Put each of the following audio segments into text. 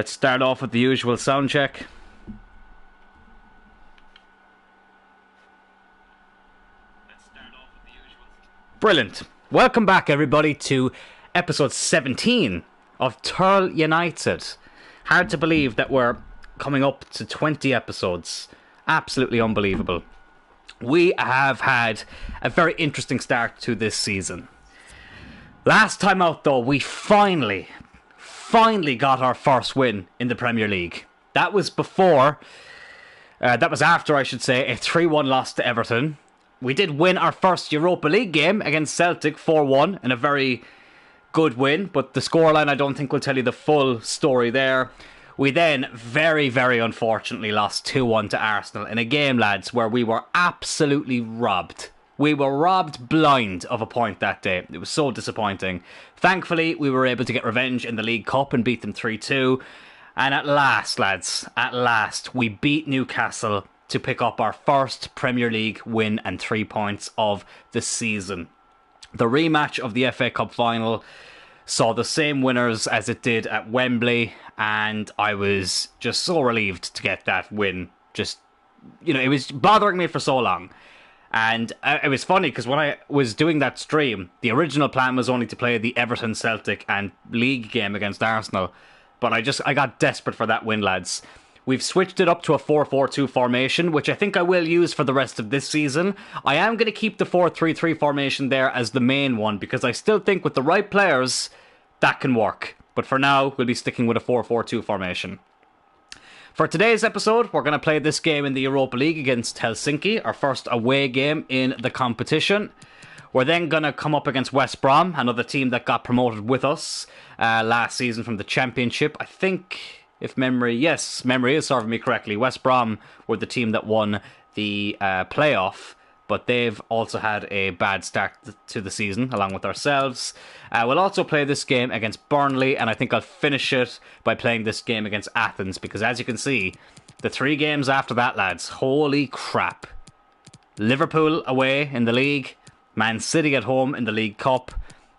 Let's start off with the usual sound check. Brilliant. Welcome back, everybody, to episode 17 of Tyrrell United. Hard to believe that we're coming up to 20 episodes. Absolutely unbelievable. We have had a very interesting start to this season. Last time out, though, we finally got our first win in the Premier League. That was after, I should say, a 3-1 loss to Everton. We did win our first Europa League game against Celtic 4-1 in a very good win, but the scoreline I don't think will tell you the full story there. We then very, very unfortunately lost 2-1 to Arsenal in a game, lads, where we were absolutely robbed. We were robbed blind of a point that day. It was so disappointing. Thankfully, we were able to get revenge in the League Cup and beat them 3-2. And at last, lads, we beat Newcastle to pick up our first Premier League win and 3 points of the season. The rematch of the FA Cup final saw the same winners as it did at Wembley, and I was just so relieved to get that win. It was bothering me for so long. And it was funny because when I was doing that stream, the original plan was only to play the Everton, Celtic and League game against Arsenal. But I got desperate for that win, lads. We've switched it up to a 4-4-2 formation, which I think I will use for the rest of this season. I am going to keep the 4-3-3 formation there as the main one, because I still think with the right players, that can work. But for now, we'll be sticking with a 4-4-2 formation. For today's episode, we're going to play this game in the Europa League against Helsinki, our first away game in the competition. We're then going to come up against West Brom, another team that got promoted with us last season from the Championship. I think, if memory is serving me correctly, West Brom were the team that won the playoff, but they've also had a bad start to the season, along with ourselves. We'll also play this game against Burnley, and I think I'll finish it by playing this game against Athens, because as you can see, the 3 games after that, lads, holy crap. Liverpool away in the league, Man City at home in the League Cup,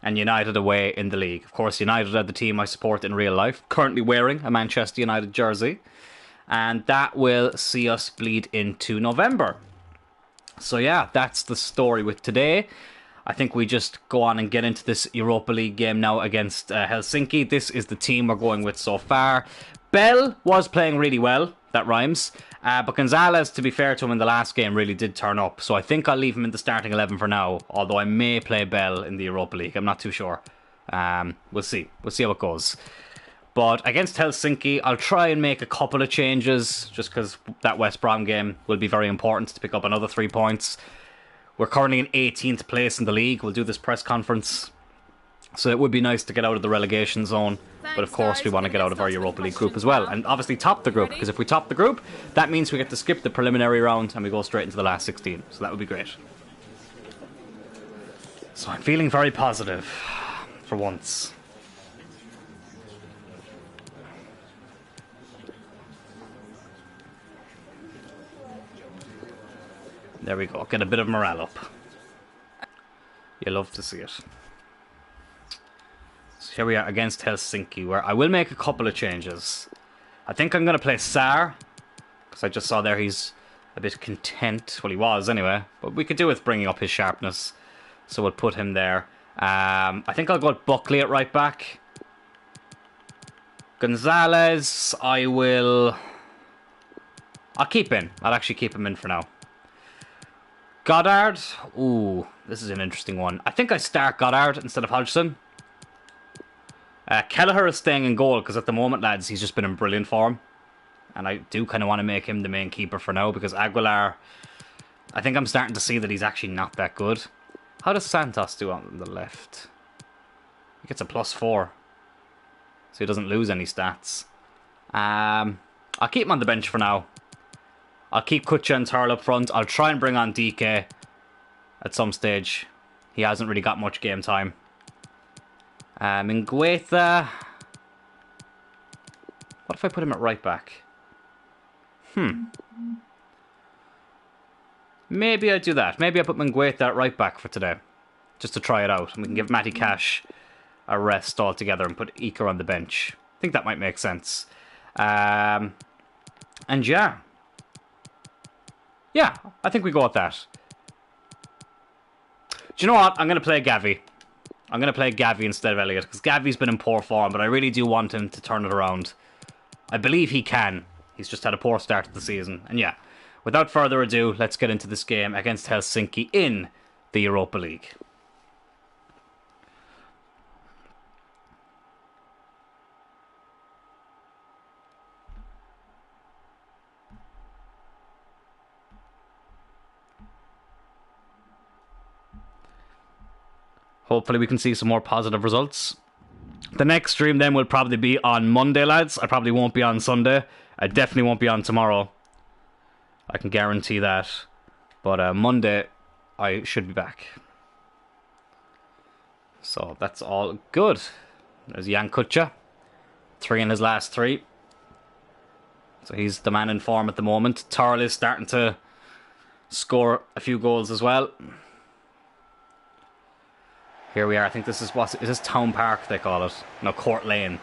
and United away in the league. Of course, United are the team I support in real life, currently wearing a Manchester United jersey, and that will see us bleed into November. So yeah, that's the story with today. I think we just go on and get into this Europa League game now against Helsinki. This is the team we're going with so far. Bell was playing really well, that rhymes, but Gonzalez, to be fair to him in the last game, really did turn up. So I think I'll leave him in the starting 11 for now, although I may play Bell in the Europa League. I'm not too sure. We'll see how it goes. But against Helsinki, I'll try and make a couple of changes, just because that West Brom game will be very important to pick up another 3 points. We're currently in 18th place in the league. We'll do this press conference. So it would be nice to get out of the relegation zone. But of course, we want to get out of our Europa League group as well. And obviously top the group, because if we top the group, that means we get to skip the preliminary round and we go straight into the last 16. So that would be great. So I'm feeling very positive for once. There we go, get a bit of morale up. You love to see it. So here we are against Helsinki, where I will make a couple of changes. I think I'm going to play Sar, because I just saw there he's a bit content. Well, he was anyway, but we could do with bringing up his sharpness. So we'll put him there. I think I'll go with Buckley at right back. Gonzalez, I'll keep in. I'll actually keep him in for now. Goddard, ooh, this is an interesting one. I think I start Goddard instead of Hodgson. Kelleher is staying in goal because at the moment, lads, he's just been in brilliant form. And I do kind of want to make him the main keeper for now because Aguilar, I think I'm starting to see that he's actually not that good. How does Santos do on the left? He gets a +4. So he doesn't lose any stats. I'll keep him on the bench for now. I'll keep Kutcha and Tyrrell up front. I'll try and bring on DK at some stage. He hasn't really got much game time. Mingueza. What if I put him at right back? Maybe I do that. Maybe I put Mingueza at right back for today. Just to try it out. And we can give Matty Cash a rest altogether and put Iker on the bench. I think that might make sense. And yeah. Yeah, I think we go with that. Do you know what? I'm going to play Gavi. I'm going to play Gavi instead of Elliott, because Gavi's been in poor form, but I really do want him to turn it around. I believe he can. He's just had a poor start to the season. And yeah, without further ado, let's get into this game against Helsinki in the Europa League. Hopefully we can see some more positive results. The next stream then will probably be on Monday, lads. I probably won't be on Sunday. I definitely won't be on tomorrow. I can guarantee that. But Monday, I should be back. So that's all good. There's Jan Kutcha. 3 in his last 3. So he's the man in form at the moment. Tyrrell is starting to score a few goals as well. Here we are. I think this is is this Town Park they call it? No, Court Lane.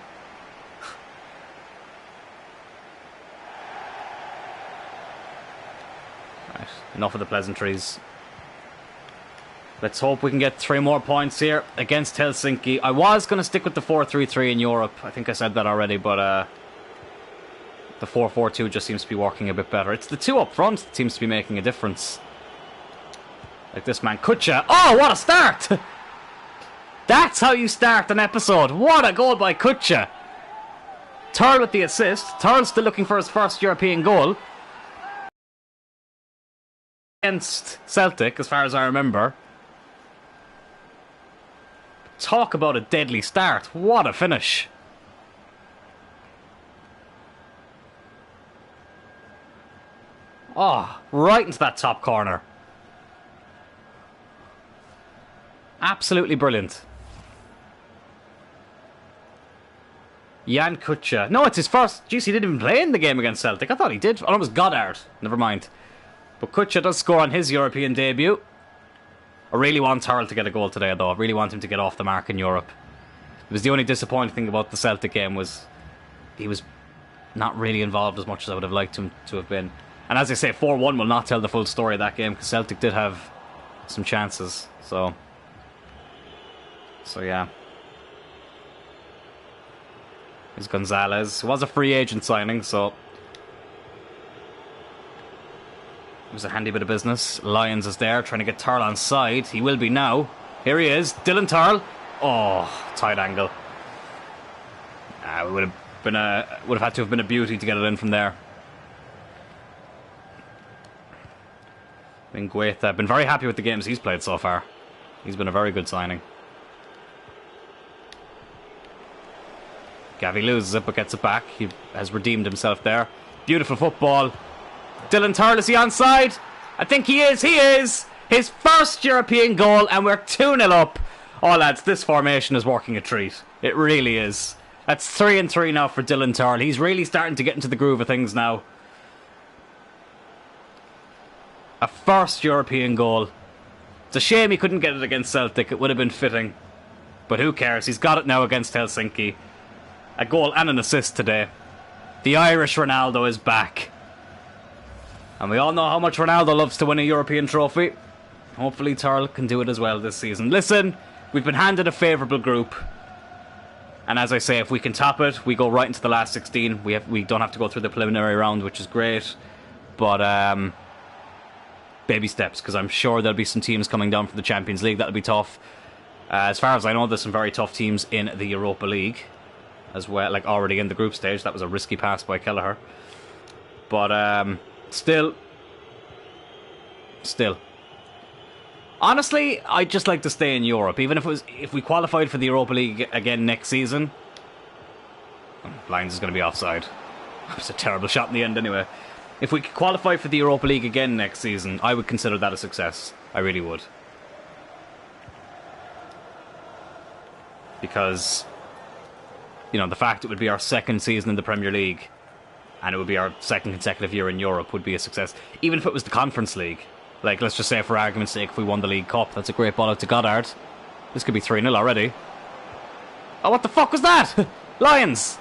Right, enough of the pleasantries. Let's hope we can get 3 more points here against Helsinki. I was going to stick with the 4-3-3 in Europe. I think I said that already, but the 4-4-2 just seems to be working a bit better. It's the 2 up front that seems to be making a difference. Like this man, Kutcha. Oh, what a start! That's how you start an episode. What a goal by Kutcha. Tyrrell with the assist. Tyrrell's still looking for his first European goal. Against Celtic, as far as I remember. Talk about a deadly start. What a finish. Oh, right into that top corner. Absolutely brilliant. Jan Kutcha. No, it's his first. Jeez, he didn't even play in the game against Celtic. I thought he did. Oh, it was Goddard. Never mind. But Kutcha does score on his European debut. I really want Tyrrell to get a goal today, though. I really want him to get off the mark in Europe. It was the only disappointing thing about the Celtic game was he was not really involved as much as I would have liked him to have been. And as I say, 4-1 will not tell the full story of that game, because Celtic did have some chances. So yeah. Here's Gonzalez. It was a free agent signing, so it was a handy bit of business. Lyons is there, trying to get Tyrrell on side. He will be now. Here he is, Dylan Tyrrell. Oh, tight angle. It would have had to have been a beauty to get it in from there. I've been very happy with the games he's played so far. He's been a very good signing. Gavi loses it but gets it back. He has redeemed himself there. Beautiful football. Dylan Tyrrell, is he onside? I think he is. He is. His first European goal, and we're 2-0 up. Oh, lads, this formation is working a treat. It really is. That's 3-3 now for Dylan Tyrrell. He's really starting to get into the groove of things now. A first European goal. It's a shame he couldn't get it against Celtic. It would have been fitting. But who cares? He's got it now against Helsinki. A goal and an assist today. The Irish Ronaldo is back. And we all know how much Ronaldo loves to win a European trophy. Hopefully Tyrrell can do it as well this season. Listen, we've been handed a favourable group. And as I say, if we can top it, we go right into the last 16. We don't have to go through the preliminary round, which is great. But baby steps, because I'm sure there'll be some teams coming down for the Champions League. That'll be tough. As far as I know, there's some very tough teams in the Europa League as well, like already in the group stage. That was a risky pass by Kelleher. But still. Honestly, I'd just like to stay in Europe, even if we qualified for the Europa League again next season. Lyons is going to be offside. It was a terrible shot in the end anyway. If we could qualify for the Europa League again next season, I would consider that a success. I really would. Because, you know, the fact it would be our second season in the Premier League and it would be our second consecutive year in Europe would be a success. Even if it was the Conference League. Like, let's just say, for argument's sake, if we won the League Cup, that's a great ball out to Goddard. This could be 3-0 already. Oh, what the fuck was that? Lyons!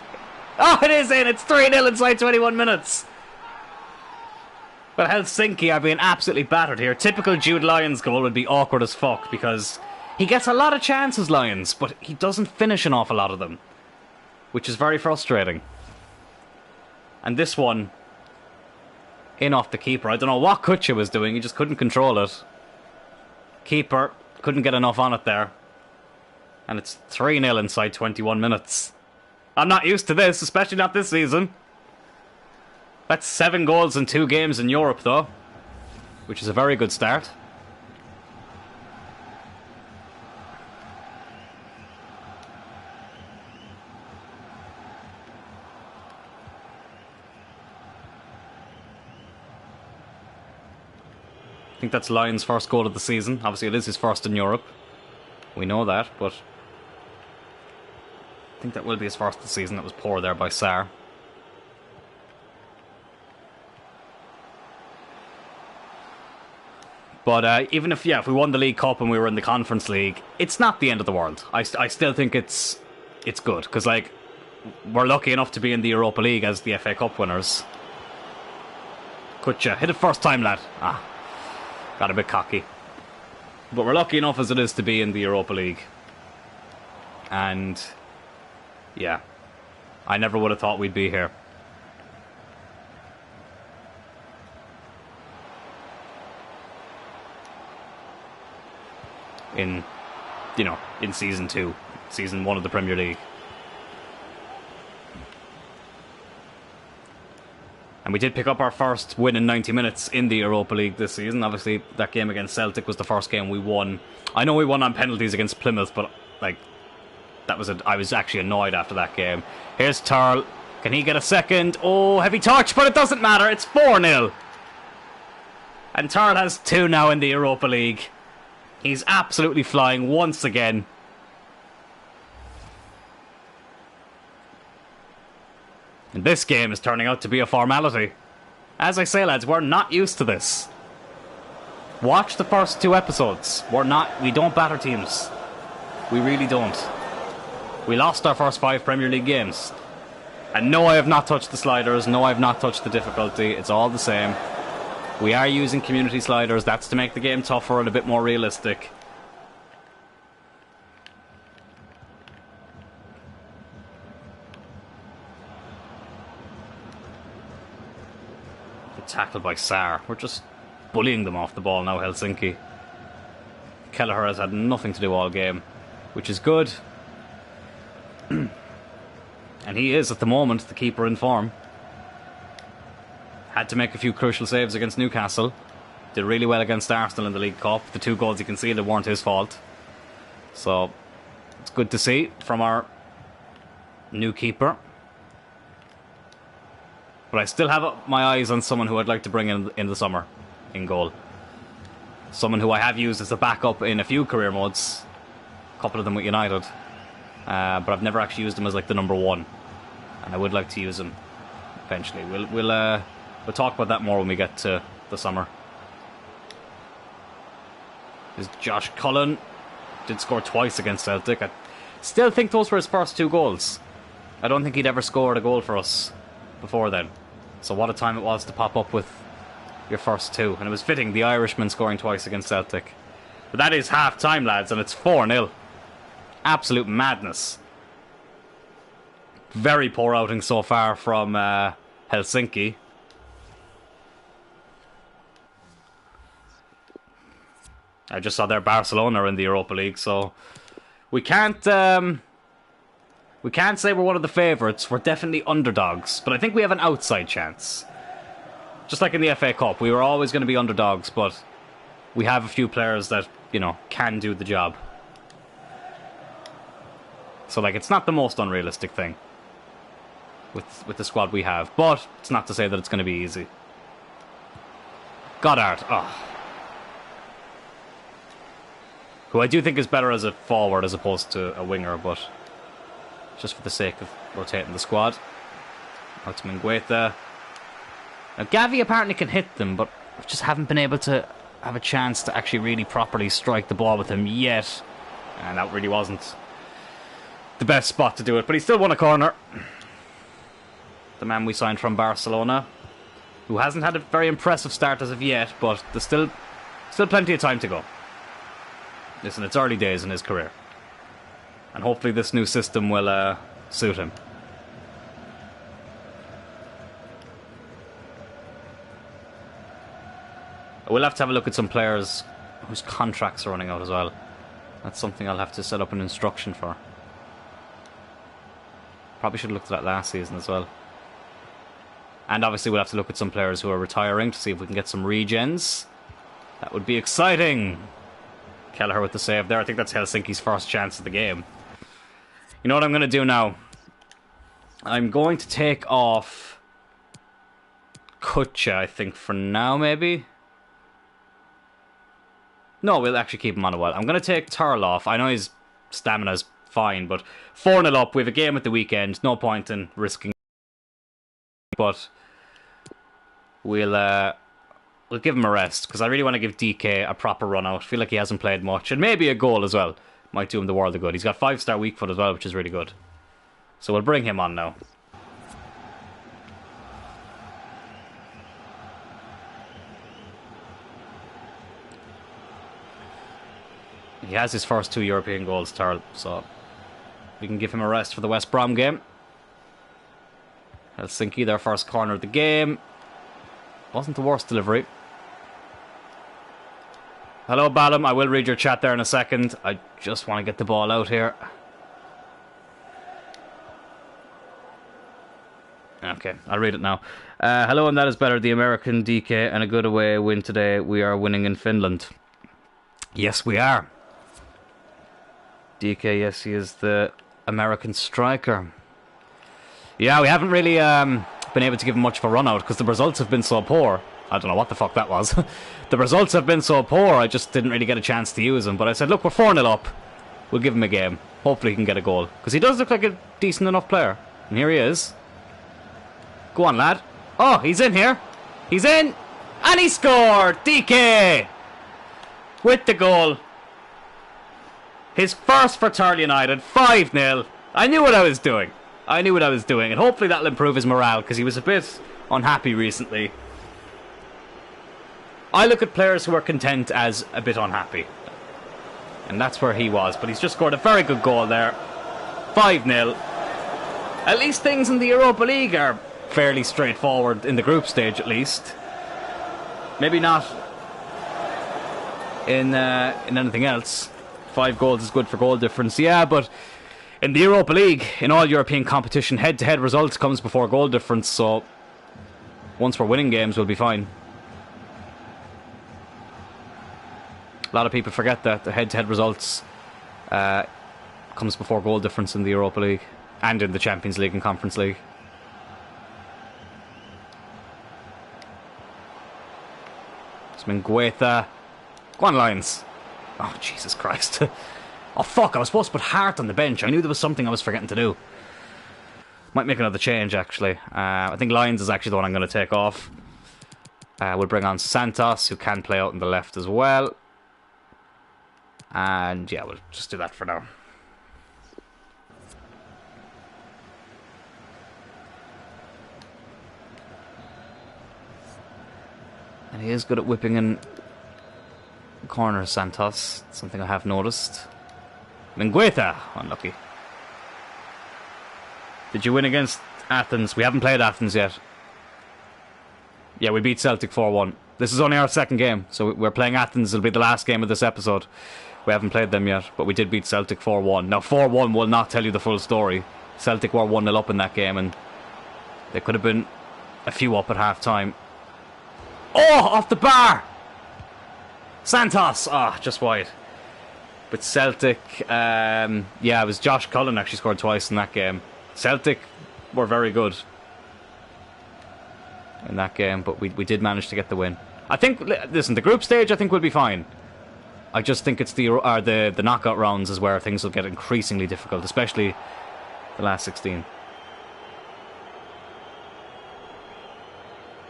Oh, it is in! It's 3-0 inside 21 minutes! But Helsinki are being absolutely battered here. Typical Jude Lyons goal would be awkward as fuck because he gets a lot of chances, Lyons, but he doesn't finish an awful lot of them, which is very frustrating. And this one, in off the keeper. I don't know what Kutcha was doing, he just couldn't control it. Keeper couldn't get enough on it there. And it's 3-0 inside 21 minutes. I'm not used to this, especially not this season. That's 7 goals in 2 games in Europe, though, which is a very good start. I think that's Lyons' first goal of the season. Obviously, it is his first in Europe. We know that, but I think that will be his first of the season. That was poor there by Sarr. But even if we won the League Cup and we were in the Conference League, it's not the end of the world. I still think it's good, because like, we're lucky enough to be in the Europa League as the FA Cup winners. Kutcha, hit it first time, lad. Got a bit cocky. But we're lucky enough as it is to be in the Europa League. And yeah, I never would have thought we'd be here. In season 2, season 1 of the Premier League. And we did pick up our first win in 90 minutes in the Europa League this season. Obviously, that game against Celtic was the first game we won. I know we won on penalties against Plymouth, but like, I was actually annoyed after that game. Here's Tyrrell. Can he get a second? Oh, heavy touch, but it doesn't matter. It's 4-0. And Tyrrell has 2 now in the Europa League. He's absolutely flying once again. And this game is turning out to be a formality. As I say, lads, we're not used to this. Watch the first 2 episodes. We don't batter teams. We really don't. We lost our first 5 Premier League games. And no, I have not touched the sliders. No, I have not touched the difficulty. It's all the same. We are using community sliders. That's to make the game tougher and a bit more realistic. Good tackle by Sarr. We're just bullying them off the ball now, Helsinki. Kelleher has had nothing to do all game, which is good. And he is, at the moment, the keeper in form. Had to make a few crucial saves against Newcastle. Did really well against Arsenal in the League Cup. The 2 goals he conceded weren't his fault. So, it's good to see from our new keeper. But I still have my eyes on someone who I'd like to bring in the summer in goal. Someone who I have used as a backup in a few career modes. A couple of them with United. But I've never actually used him as like the number 1. And I would like to use him eventually. We'll talk about that more when we get to the summer. Is Josh Cullen. Did score twice against Celtic. I still think those were his first 2 goals. I don't think he'd ever scored a goal for us before then. So what a time it was to pop up with your first 2. And it was fitting, the Irishman scoring twice against Celtic. But that is half time, lads, and it's 4-0. Absolute madness. Very poor outing so far from Helsinki. I just saw their Barcelona in the Europa League, so we can't say we're one of the favourites. We're definitely underdogs, but I think we have an outside chance. Just like in the FA Cup, we were always going to be underdogs, but we have a few players that, can do the job. So, like, it's not the most unrealistic thing with the squad we have, but it's not to say that it's going to be easy. Goddard, who I do think is better as a forward as opposed to a winger, but just for the sake of rotating the squad. Out to Mingueta. Now, Gavi apparently can hit them, but we just haven't been able to have a chance to actually really properly strike the ball with him yet. And that really wasn't the best spot to do it, but he still won a corner. the man we signed from Barcelona, who hasn't had a very impressive start as of yet, but there's still plenty of time to go. Listen, it's early days in his career. And hopefully this new system will suit him. We'll have to have a look at some players whose contracts are running out as well. That's something I'll have to set up an instruction for. Probably should have looked at that last season as well. And obviously we'll have to look at some players who are retiring to see if we can get some regens. That would be exciting. Kelleher with the save there. I think that's Helsinki's first chance of the game. You know what I'm going to do now? I'm going to take off Kutcha, I think, for now, maybe. No, we'll actually keep him on a while. I'm going to take Tyrrell off. I know his stamina's fine, but 4-0 up. We have a game at the weekend. No point in risking. But we'll give him a rest, because I really want to give DK a proper run out. I feel like he hasn't played much. And maybe a goal as well. Might do him the world of good. He's got 5-star weak foot as well, which is really good. So we'll bring him on now. He has his first 2 European goals, Tyrrell, so we can give him a rest for the West Brom game. Helsinki, their first corner of the game. Wasn't the worst delivery. Hello, Balam. I will read your chat there in a second. I just want to get the ball out here. Okay, I'll read it now. Hello, and that is better. The American DK and a good away win today. We are winning in Finland. Yes, we are. DK, yes, he is the American striker. Yeah, we haven't really been able to give him much of a run out because the results have been so poor. I don't know what the fuck that was. The results have been so poor, I just didn't really get a chance to use him. But I said, look, we're 4-0 up. We'll give him a game. Hopefully he can get a goal. Because he does look like a decent enough player. And here he is. Go on, lad. Oh, he's in here. He's in. And he scored! DK! With the goal. His first for Tyrrell United. 5-0. I knew what I was doing. I knew what I was doing. And hopefully that'll improve his morale, because he was a bit unhappy recently. I look at players who are content as a bit unhappy. And that's where he was. But he's just scored a very good goal there. 5-0. At least things in the Europa League are fairly straightforward, in the group stage at least. Maybe not in anything else. 5 goals is good for goal difference. Yeah, but in the Europa League, in all European competition, head-to-head results comes before goal difference. So once we're winning games, we'll be fine. A lot of people forget that the head-to-head results comes before goal difference in the Europa League and in the Champions League and Conference League. It's been Guetta. Go on, Lions. Oh, Jesus Christ. Oh, fuck, I was supposed to put Hart on the bench. I knew there was something I was forgetting to do. Might make another change, actually. I think Lyons is actually the one I'm going to take off. We'll bring on Santos, who can play out on the left as well. And, yeah, we'll just do that for now. And he is good at whipping in corners, Santos. Something I have noticed. Mingueta, unlucky. Did you win against Athens? We haven't played Athens yet. Yeah, we beat Celtic 4-1. This is only our second game, so we're playing Athens. It'll be the last game of this episode. We haven't played them yet, but we did beat Celtic 4-1. Now, 4-1 will not tell you the full story. Celtic were 1-0 up in that game, and they could have been a few up at half-time. Oh, off the bar! Santos! Ah, just wide. But Celtic, yeah, it was Josh Cullen actually scored twice in that game. Celtic were very good in that game, but we did manage to get the win. I think, listen, the group stage I think will be fine. I just think it's the knockout rounds is where things will get increasingly difficult, especially the last 16.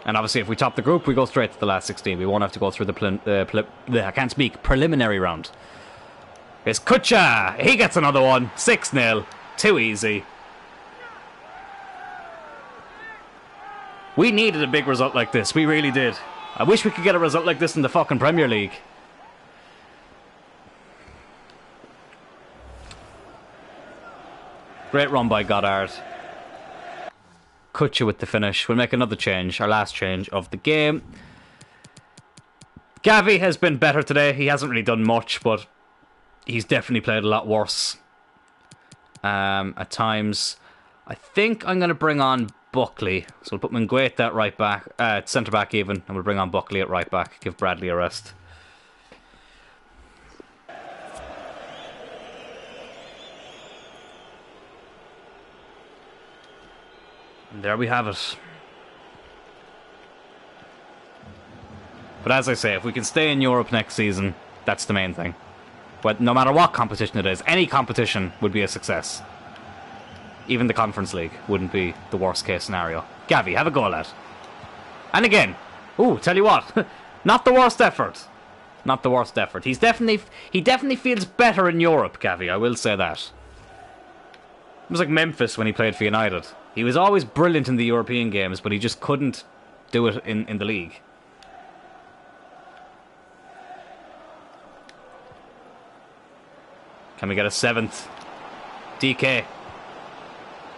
And obviously, if we top the group, we go straight to the last 16. We won't have to go through I can't speak, preliminary round. It's Kutcha! He gets another one. 6-0. Too easy. We needed a big result like this. We really did. I wish we could get a result like this in the fucking Premier League. Great run by Goddard. Kutcher with the finish. We'll make another change. Our last change of the game. Gavi has been better today. He hasn't really done much, but he's definitely played a lot worse. At times. I think I'm going to bring on Buckley. So we'll put Mingueta at right back, centre back even, and we'll bring on Buckley at right back. Give Bradley a rest. And there we have it. But as I say, if we can stay in Europe next season, that's the main thing. But no matter what competition it is, any competition would be a success. Even the Conference League wouldn't be the worst case scenario. Gavi, have a go, lad. And again, ooh, tell you what, not the worst effort. Not the worst effort. He definitely feels better in Europe, Gavi, I will say that. It was like Memphis when he played for United. He was always brilliant in the European games, but he just couldn't do it in the league. Can we get a 7th? DK.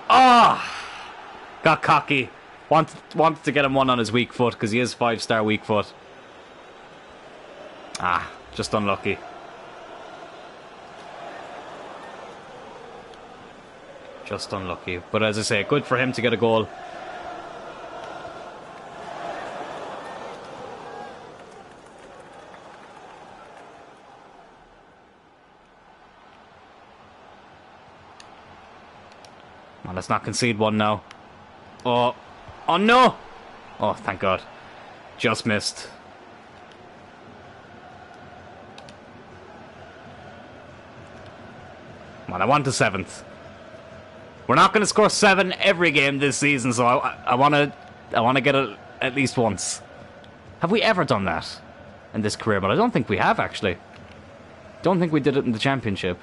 Ah! Oh, got cocky. Wanted to get him one on his weak foot, because he is 5-star weak foot. Ah, just unlucky. Just unlucky. But as I say, good for him to get a goal. Well, let's not concede one now. Oh. Oh no! Oh, thank God. Just missed. Well, I want the 7th. We're not going to score 7 every game this season, so I want to get it at least once. Have we ever done that in this career? But I don't think we have, actually. Don't think we did it in the Championship.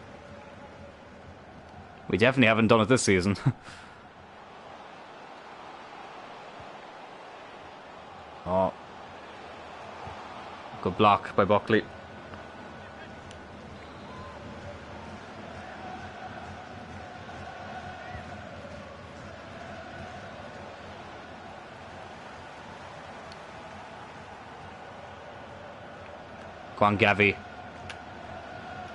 We definitely haven't done it this season. Oh. Good block by Buckley. Go on, Gavi.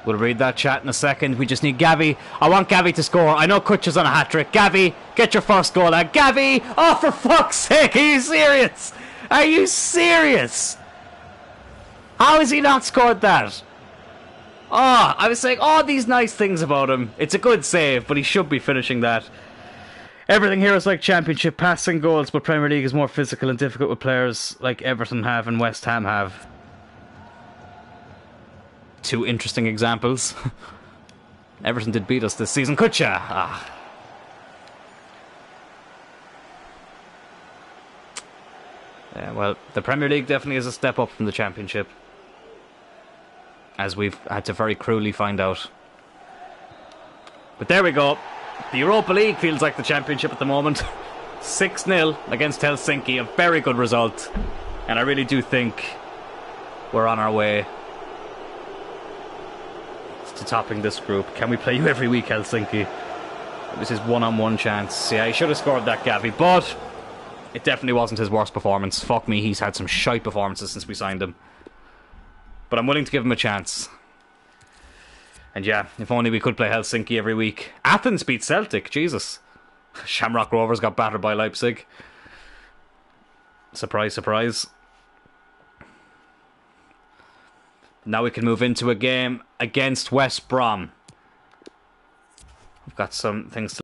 We'll read that chat in a second. We just need Gavi. I want Gavi to score. I know Kutcher's on a hat-trick. Gavi, get your first goal out. Gavi! Oh, for fuck's sake! Are you serious? Are you serious? How has he not scored that? Oh, I was saying all these nice things about him. It's a good save, but he should be finishing that. Everything here is like Championship, passing goals, but Premier League is more physical and difficult with players like Everton have and West Ham have. Two interesting examples. Everton did beat us this season. Kutcher! Ah. Yeah, well, the Premier League definitely is a step up from the Championship, as we've had to very cruelly find out. But there we go. The Europa League feels like the Championship at the moment. 6-0 against Helsinki, a very good result. And I really do think we're on our way to topping this group. Can we play you every week, Helsinki? It was his one-on-one chance. Yeah, he should have scored that, Gavi, but it definitely wasn't his worst performance. Fuck me, he's had some shite performances since we signed him. But I'm willing to give him a chance. And yeah, if only we could play Helsinki every week. Athens beat Celtic, Jesus. Shamrock Rovers got battered by Leipzig. Surprise, surprise. Now we can move into a game against West Brom. We've got some things to...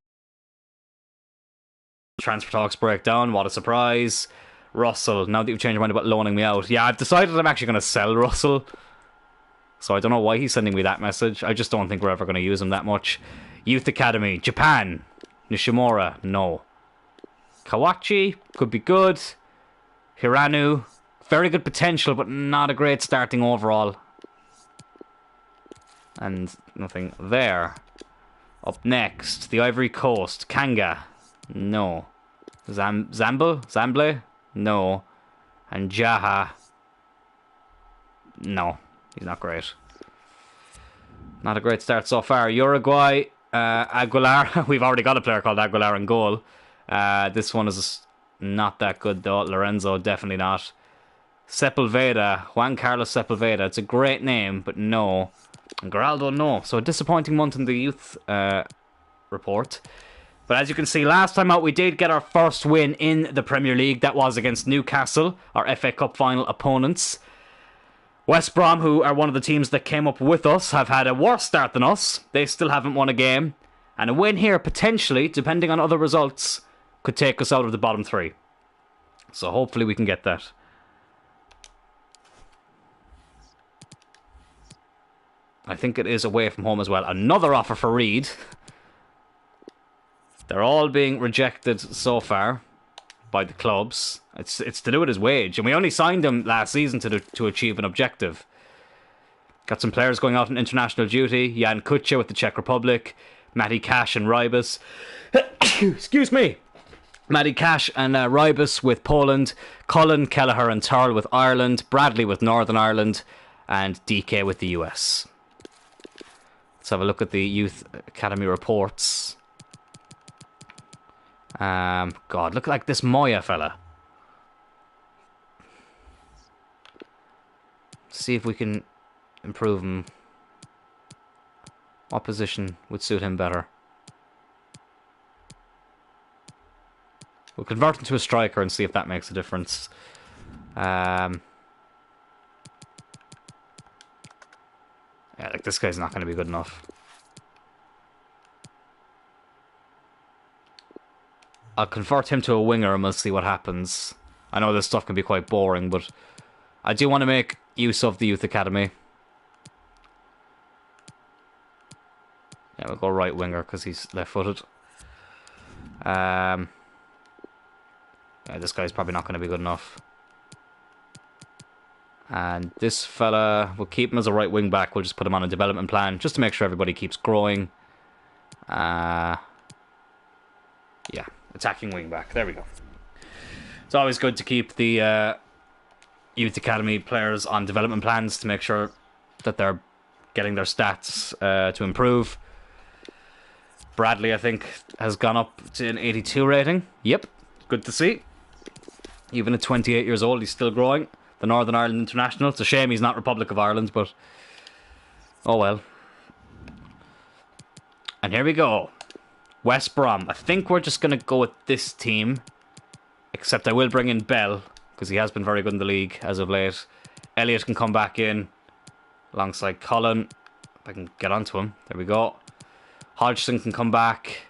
Transfer talks break down. What a surprise. Russell, now that you've changed your mind about loaning me out. Yeah, I've decided I'm actually going to sell Russell. So I don't know why he's sending me that message. I just don't think we're ever going to use him that much. Youth Academy, Japan. Nishimura, no. Kawachi, could be good. Hiranu, very good potential, but not a great starting overall. And nothing there. Up next, the Ivory Coast. Kanga. No. Zamble? No. And Jaha. No. He's not great. Not a great start so far. Uruguay, Aguilar. We've already got a player called Aguilar in goal. This one is not that good though. Lorenzo, definitely not. Sepulveda, Juan Carlos Sepulveda. It's a great name, but no. And Geraldo, no. So a disappointing month in the youth report. But as you can see, last time out we did get our first win in the Premier League. That was against Newcastle, our FA Cup final opponents. West Brom, who are one of the teams that came up with us, have had a worse start than us. They still haven't won a game. And a win here, potentially, depending on other results, could take us out of the bottom three. So hopefully we can get that. I think it is away from home as well. Another offer for Reed. They're all being rejected so far by the clubs. It's to do with his wage. And we only signed him last season to achieve an objective. Got some players going out on international duty. Jan Kucha with the Czech Republic. Matty Cash and Rybus. Excuse me. Matty Cash and Rybus with Poland. Cullen, Kelleher and Tyrrell with Ireland. Bradley with Northern Ireland. And DK with the US. Let's have a look at the Youth Academy reports. God, look like this Moya fella. See if we can improve him. What position would suit him better? We'll convert him to a striker and see if that makes a difference. Yeah, like this guy's not going to be good enough. I'll convert him to a winger and we'll see what happens. I know this stuff can be quite boring, but I do want to make use of the Youth Academy. Yeah, we'll go right winger because he's left-footed. Yeah, this guy's probably not going to be good enough. And this fella, we'll keep him as a right wing back. We'll just put him on a development plan just to make sure everybody keeps growing. Yeah, attacking wing back. There we go. It's always good to keep the Youth Academy players on development plans to make sure that they're getting their stats to improve. Bradley, I think, has gone up to an 82 rating. Yep, good to see. Even at 28 years old, he's still growing. The Northern Ireland International. It's a shame he's not Republic of Ireland, but oh well. And here we go. West Brom. I think we're just going to go with this team. Except I will bring in Bell, because he has been very good in the league as of late. Elliott can come back in alongside Colin. If I can get onto him. There we go. Hodgson can come back.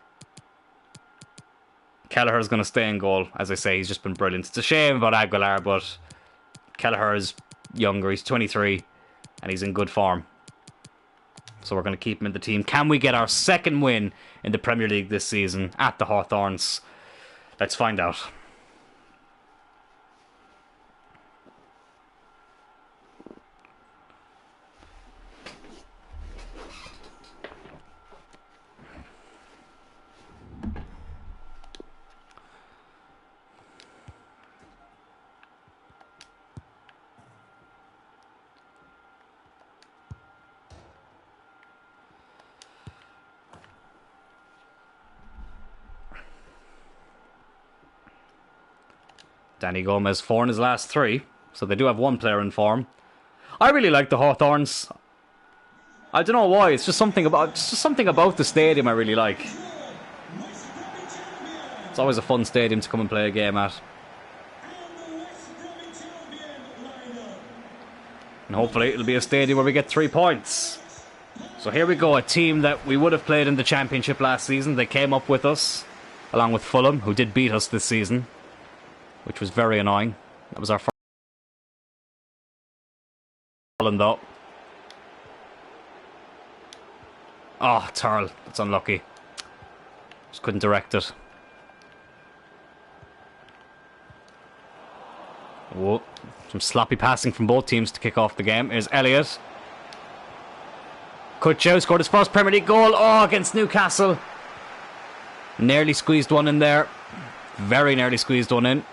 Kelleher's going to stay in goal. As I say, he's just been brilliant. It's a shame about Aguilar, but Kelleher is younger. He's 23 and he's in good form. So we're going to keep him in the team. Can we get our second win in the Premier League this season at the Hawthorns? Let's find out. Danny Gomez 4 in his last 3. So they do have one player in form. I really like the Hawthorns. I don't know why. It's just something about the stadium I really like. It's always a fun stadium to come and play a game at. And hopefully it'll be a stadium where we get 3 points. So here we go. A team that we would have played in the Championship last season. They came up with us, along with Fulham, who did beat us this season, which was very annoying. That was our first Holland though. Oh, Tyrrell. That's unlucky. Just couldn't direct it. Whoa. Some sloppy passing from both teams to kick off the game. Here's Elliott. Kutchow scored his first Premier League goal. Oh, against Newcastle. Nearly squeezed one in there. Very nearly squeezed one in.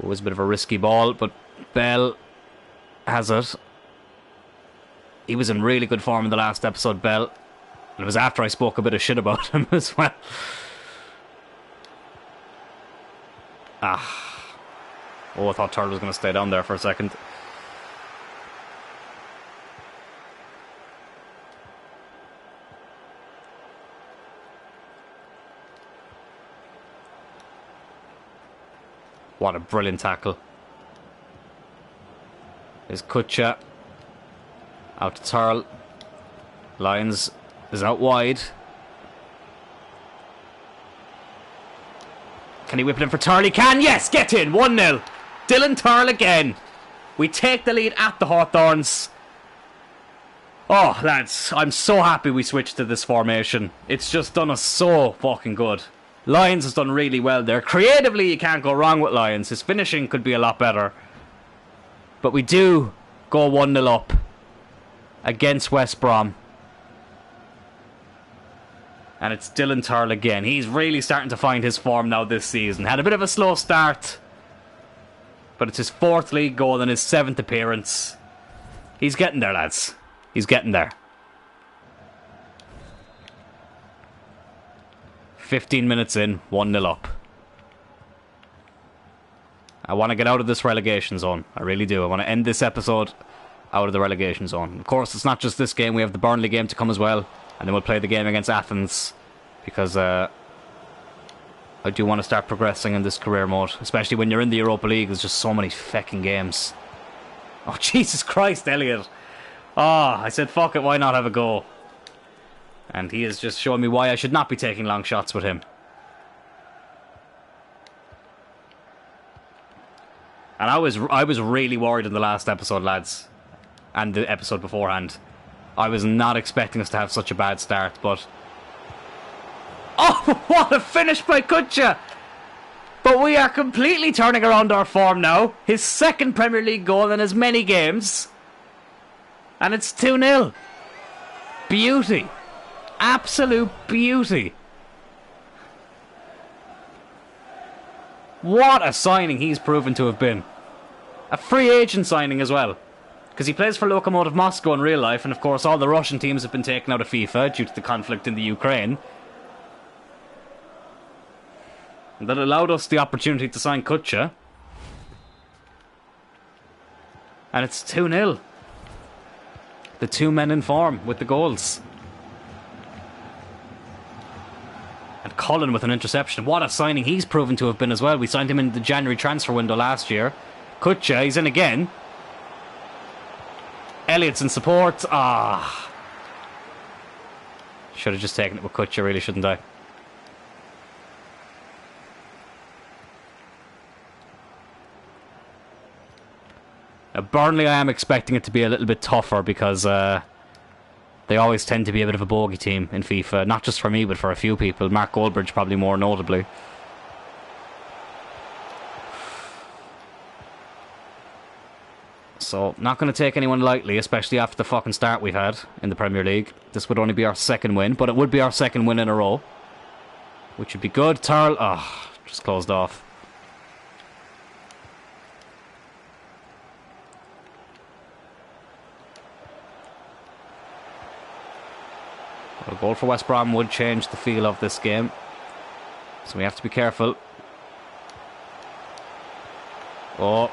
It was a bit of a risky ball, but Bell has it. He was in really good form in the last episode, Bell. And it was after I spoke a bit of shit about him as well. Oh, I thought Tyrrell was going to stay down there for a second. What a brilliant tackle. There's Kutcha. Out to Tyrrell. Lyons is out wide. Can he whip it in for Tyrrell? He can, yes! Get in! 1-0. Dylan Tyrrell again. We take the lead at the Hawthorns. Oh, lads, I'm so happy we switched to this formation. It's just done us so fucking good. Lyons has done really well there. Creatively, you can't go wrong with Lyons. His finishing could be a lot better. But we do go 1-0 up against West Brom. And it's Dylan Tyrrell again. He's really starting to find his form now this season. Had a bit of a slow start, but it's his 4th league goal and his 7th appearance. He's getting there, lads. He's getting there. 15 minutes in, 1-0 up. I want to get out of this relegation zone. I really do. I want to end this episode out of the relegation zone. Of course, it's not just this game. We have the Burnley game to come as well. And then we'll play the game against Athens. Because I do want to start progressing in this career mode. Especially when you're in the Europa League. There's just so many fecking games. Oh, Jesus Christ, Elliot. I said, fuck it, why not have a go? And he is just showing me why I should not be taking long shots with him. And I was really worried in the last episode, lads. And the episode beforehand. I was not expecting us to have such a bad start, but... Oh, what a finish by Kutcha! But we are completely turning around our form now. His 2nd Premier League goal in as many games. And it's 2-0. Beauty. Absolute beauty. What a signing he's proven to have been. A free agent signing as well. Because he plays for Lokomotiv Moscow in real life, and of course all the Russian teams have been taken out of FIFA due to the conflict in the Ukraine. And that allowed us the opportunity to sign Kutcha. And it's 2-0. The 2 men in form with the goals. And Cullen with an interception. What a signing he's proven to have been as well. We signed him in the January transfer window last year. Kutcha, he's in again. Elliott's in support. Should have just taken it with Kutcha, really, shouldn't I? Now, Burnley, I am expecting it to be a little bit tougher because they always tend to be a bit of a bogey team in FIFA. Not just for me, but for a few people. Mark Goldbridge probably more notably. So, not going to take anyone lightly, especially after the fucking start we've had in the Premier League. This would only be our 2nd win, but it would be our 2nd win in a row. Which would be good. Tyrrell, just closed off. A goal for West Brom would change the feel of this game. So we have to be careful. Oh.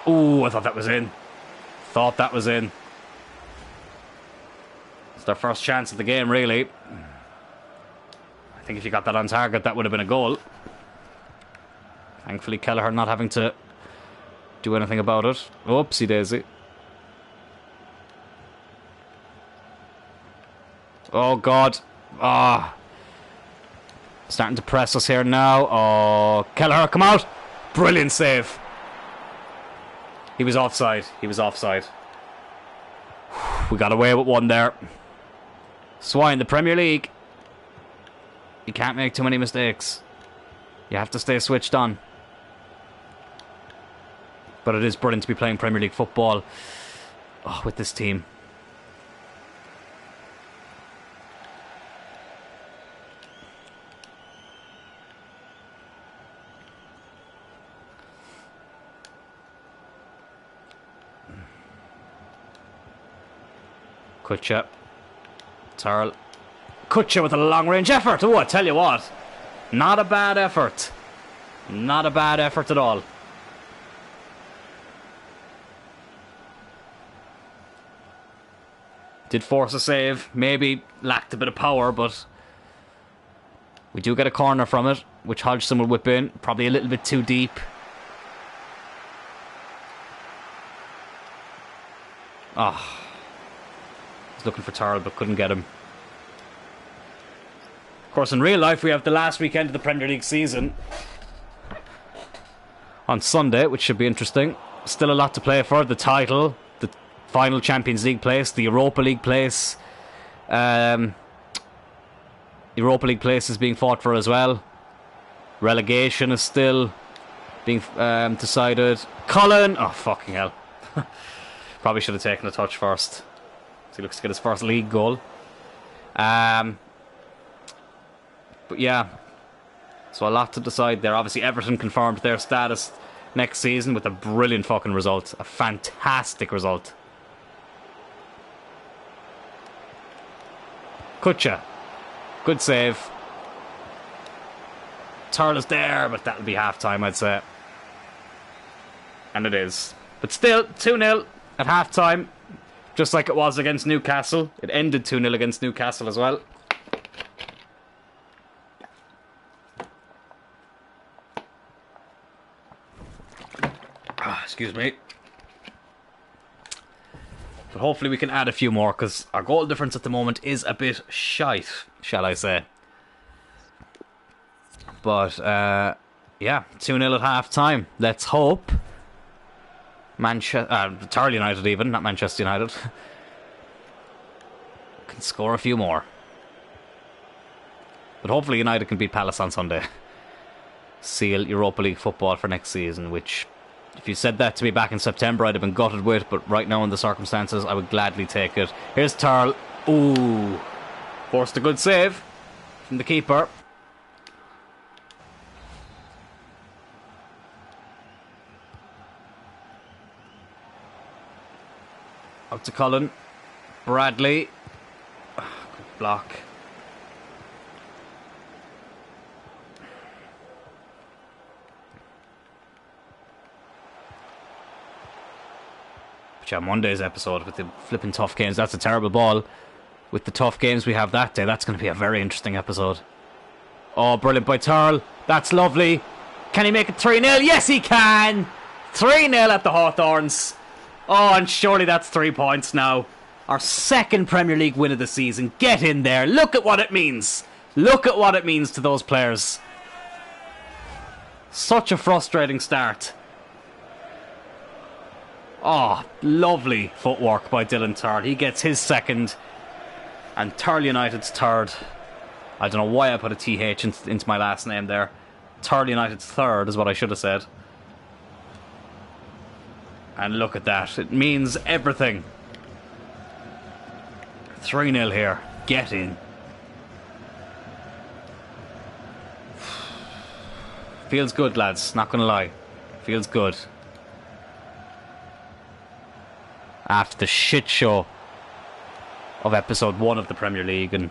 Ooh, I thought that was in. Thought that was in. It's their first chance of the game, really. I think if you got that on target, that would have been a goal. Thankfully, Kelleher not having to do anything about it. Oopsie daisy. Oh, God. Starting to press us here now. Oh, Kelleher, come out. Brilliant save. He was offside. He was offside. We got away with one there. That's why in the Premier League, you can't make too many mistakes. You have to stay switched on. But it is brilliant to be playing Premier League football with this team. Kutcher. Tyrrell. Kutcher with a long-range effort. Oh, I tell you what. Not a bad effort. Not a bad effort at all. Did force a save. Maybe lacked a bit of power, but we do get a corner from it, which Hodgson will whip in. Probably a little bit too deep. Oh. He's looking for Tyrrell, but couldn't get him. Of course, in real life, we have the last weekend of the Premier League season on Sunday, which should be interesting. Still a lot to play for. The title, the final Champions League place, the Europa League place. Europa League place is being fought for as well. Relegation is still being decided. Cullen! Oh, fucking hell. Probably should have taken a touch first. So he looks to get his first league goal. But yeah, so a lot to decide there. Obviously, Everton confirmed their status next season with a brilliant fucking result. A fantastic result. Kutcher. Good save. Tyrrell is there, but that'll be half-time, I'd say. And it is. But still, 2-0 at half-time. Just like it was against Newcastle. It ended 2-0 against Newcastle as well. Excuse me. But hopefully we can add a few more, because our goal difference at the moment is a bit shite, shall I say. But, yeah, 2-0 at half-time. Let's hope Tyrrell United even, not Manchester United, can score a few more. But hopefully United can beat Palace on Sunday. Seal Europa League football for next season, which, if you said that to me back in September, I'd have been gutted with, but right now in the circumstances, I would gladly take it. Here's Tyrrell. Ooh. Forced a good save from the keeper. Out to Cullen. Bradley. Oh, good block. But yeah, Monday's episode with the flipping tough games, that's a terrible ball. With the tough games we have that day, that's going to be a very interesting episode. Oh, brilliant by Tyrrell. That's lovely. Can he make it 3-0? Yes, he can! 3-0 at the Hawthorns. Oh, and surely that's 3 points now. Our second Premier League win of the season. Get in there. Look at what it means. Look at what it means to those players. Such a frustrating start. Oh, lovely footwork by Dylan Tyrrell. He gets his second. And Tyrrell United's third. I don't know why I put a TH into my last name there. Tyrrell United's third is what I should have said. And look at that. It means everything. 3-0 here. Get in. Feels good, lads. Not going to lie. Feels good. After the shit show of episode 1 of the Premier League, and